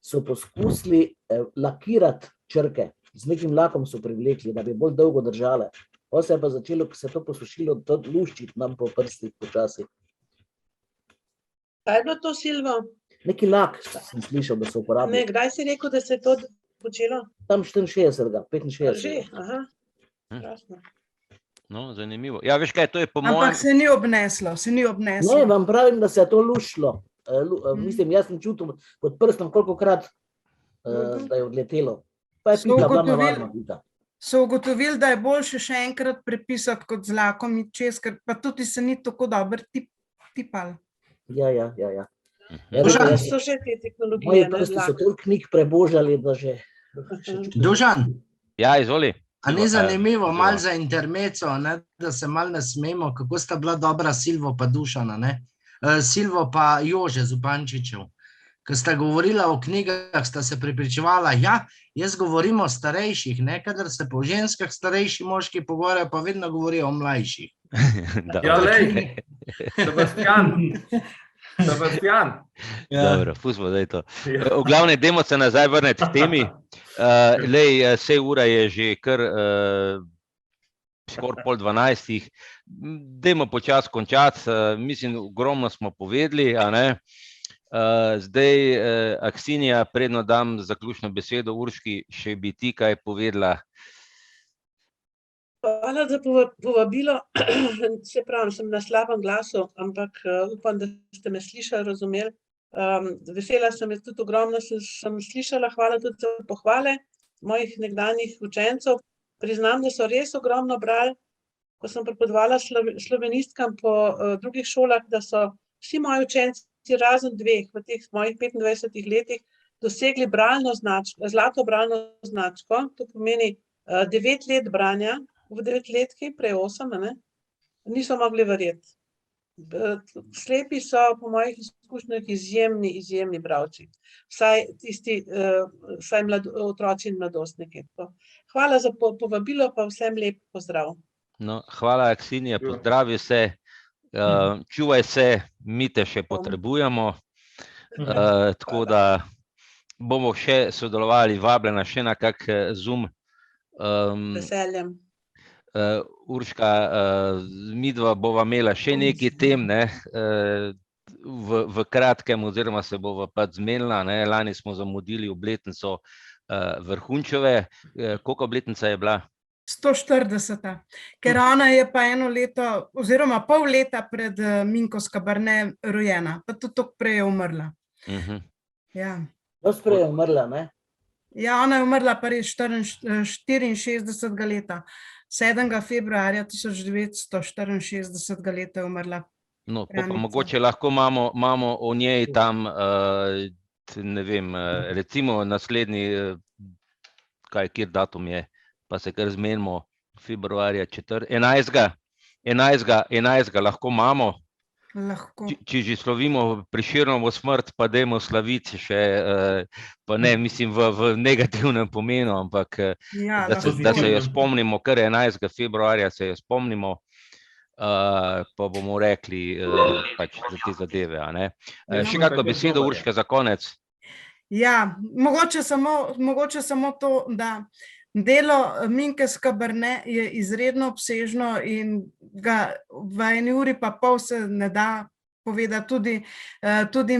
so poskusili lakirati črke, z nekim lakom so privlekli, da bi bolj dolgo držale. Pa se je pa začelo, ko se je to posušilo, to luščiti nam po prstih počasi. Kaj je bilo to, Silvo? Neki lak sem slišal, da so uporabili. Ne, kdaj si rekel, da se je to počelo? Tam 64, 65. Že, aha. Krasno. No, zanimivo. Ja, veš kaj, to je po mojem... Ampak se ni obneslo, Ne, vam pravim, da se je to lušilo. Mislim, jaz sem čutil pod prstom kolikokrat, da je odletelo. Pa je pika bila navadna pika. So ugotovili, da je boljše še enkrat prepisati kot z lakom in čez, ker pa tudi se ni tako dobro tipal. Ja. So še te tehnologije. Moji prsti so toliko knjig prebožali, da že... Dušan, Ja, izvoli. a ni zanimivo malo za intermeco, ne, da se malo nasmejemo, kako sta bila dobra Silvo pa Dušana, ne? Silvo pa Jože Zupančičev. Ko sta govorila o knjigah, sta se prepričevala, jaz govorim o starejših, ne, kadar se po ženskah starejši moški pogovarjajo, pa vedno govorijo o mlajših. Ja, lej, Sebastian. Dobro, pustimo zdaj to. V glavne, dajmo se nazaj vrniti k temi. Sej ura je že kar skoraj 11:30. Dajmo počasi končati. Mislim, ogromno smo povedali, a ne. Zdaj, Aksinija, predno dam zaključno besedo Urški, še bi ti kaj povedala? Hvala za povabilo. Se pravi, sem na slabem glasu, ampak upam, da ste me slišali, razumeli. Vesela sem, tudi ogromno sem slišala, hvala tudi za pohvale mojih nekdanjih učencev. Priznam, da so res ogromno brali, ko sem prepovedovala slovenistkam po drugih šolah, da so vsi moji učenci razen dveh v teh mojih 25 letih dosegli zlato bralno značko. To pomeni 9 let branja, v 9 letki, prej 8, ne? Niso mogli verjeti. Slepi so po mojih izkušnjah izjemni bralci. Vsaj otroci in mladostniki. Hvala za povabilo, pa vsem lep pozdrav. No, hvala, Aksinija, pozdravi se. Čuvaj se, mi te še potrebujemo, tako da bomo še sodelovali, vabljena še na kak Zoom. Veseljem. Urška, midva bova imela še nekaj tem, ne, v kratkem, oziroma se bova pač zmenila, ne, lani smo zamudili obletnico Vrhunčeve, koliko obletnica je bila? 140. Ker ona je pa eno leto, oziroma pol leta pred Minko Skabarne rojena, pa tudi toliko prej je umrla. Ja. Dosti prej je umrla, ne? Ja, ona je umrla pa res 64 leta. 7. februarja 1964 leta je umrla. No, pa mogoče lahko imamo o njej tam, ne vem, recimo naslednji, kjer datum je, pa se kar zmenimo, februarja 11. lahko imamo. Lahko. Če že slovimo Prešernovo smrt, pa dajmo slaviti še, pa ne, mislim v negativnem pomenu, ampak da se jo spomnimo, kar 11. februarja se jo spomnimo, pa bomo rekli pač za te zadeve. Še kakšno besedo, Urška, za konec? Ja, mogoče samo to, da delo Minke Skabarne je izredno obsežno in ga v 1 uri pa pol se ne da povedati, tudi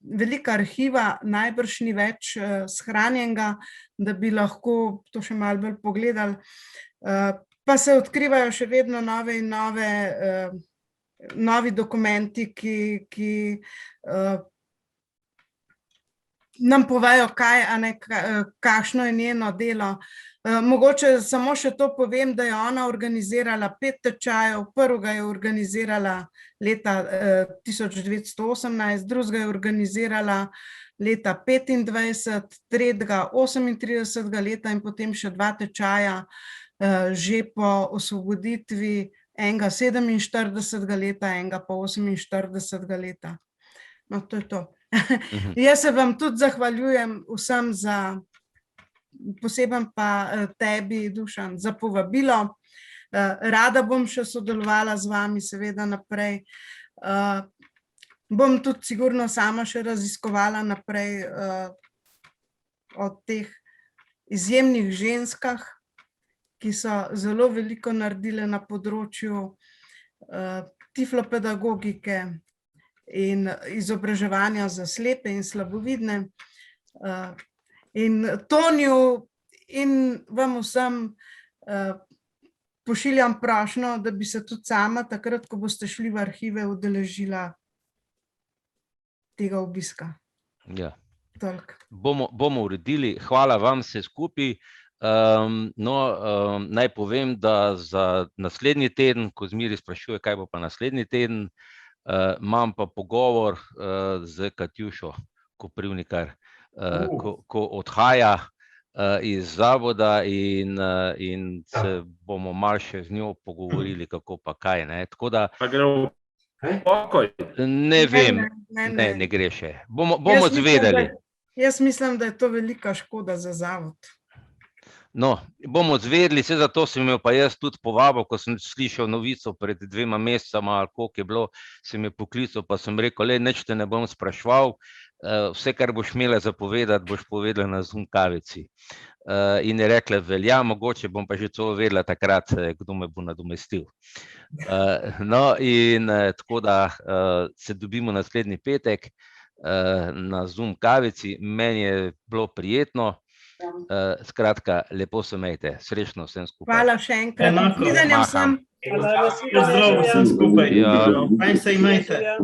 velika arhiva najbrž ni več shranjenega, da bi lahko to še malo bolj pogledali. Pa se odkrivajo še vedno nove in novi dokumenti, ki nam povejo, kakšno je njeno delo. Mogoče samo še to povem, da je ona organizirala 5 tečajev. Prvega je organizirala leta 1918, drugega je organizirala leta 25, tretjega 38 leta in potem še 2 tečaja že po osvoboditvi, enega 47 leta, enega pa 48 leta. No, to je to. Jaz se vam tudi zahvaljujem vsem posebej pa tebi, Dušan, za povabilo. Rada bom še sodelovala z vami, seveda naprej. Bom tudi sigurno sama še raziskovala naprej o teh izjemnih ženskah, ki so zelo veliko naredile na področju tiflopedagogike in izobraževanja za slepe in slabovidne. In Tonju in vam vsem pošiljam prošnjo, da bi se tudi sama takrat, ko boste šli v arhive, udeležila tega obiska. Ja. Bomo uredili. Hvala vam vse skupaj. Naj povem, da za naslednji teden, ko zmeri sprašuje, kaj bo pa naslednji teden, imam pa pogovor z Katjušo Koprivnikar, ko odhaja iz zavoda in se bomo malo še z njo pogovorili, kako pa kaj. Tako da ne vem, ne gre še. Bomo zvedeli. Jaz mislim, da je to velika škoda za zavod. No, bomo zvedeli, se zato sem imel pa jaz tudi povabo, ko sem slišal novico pred 2 mesecama, ali koliko je bilo, sem je poklical, pa sem rekel, nič te ne bom spraševal, vse, kar boš imela za povedati, boš povedala na Zoom kavici. In je rekla, velja, mogoče bom pa že celo vedela takrat, kdo me bo nadomestil. No, in tako da se dobimo naslednji petek na Zoom kavici, meni je bilo prijetno. Skratka, lepo se imejte, srečno vsem skupaj. Hvala še enkrat. Videnjem vsem. Pozdrav vsem skupaj. Kaj se imejte.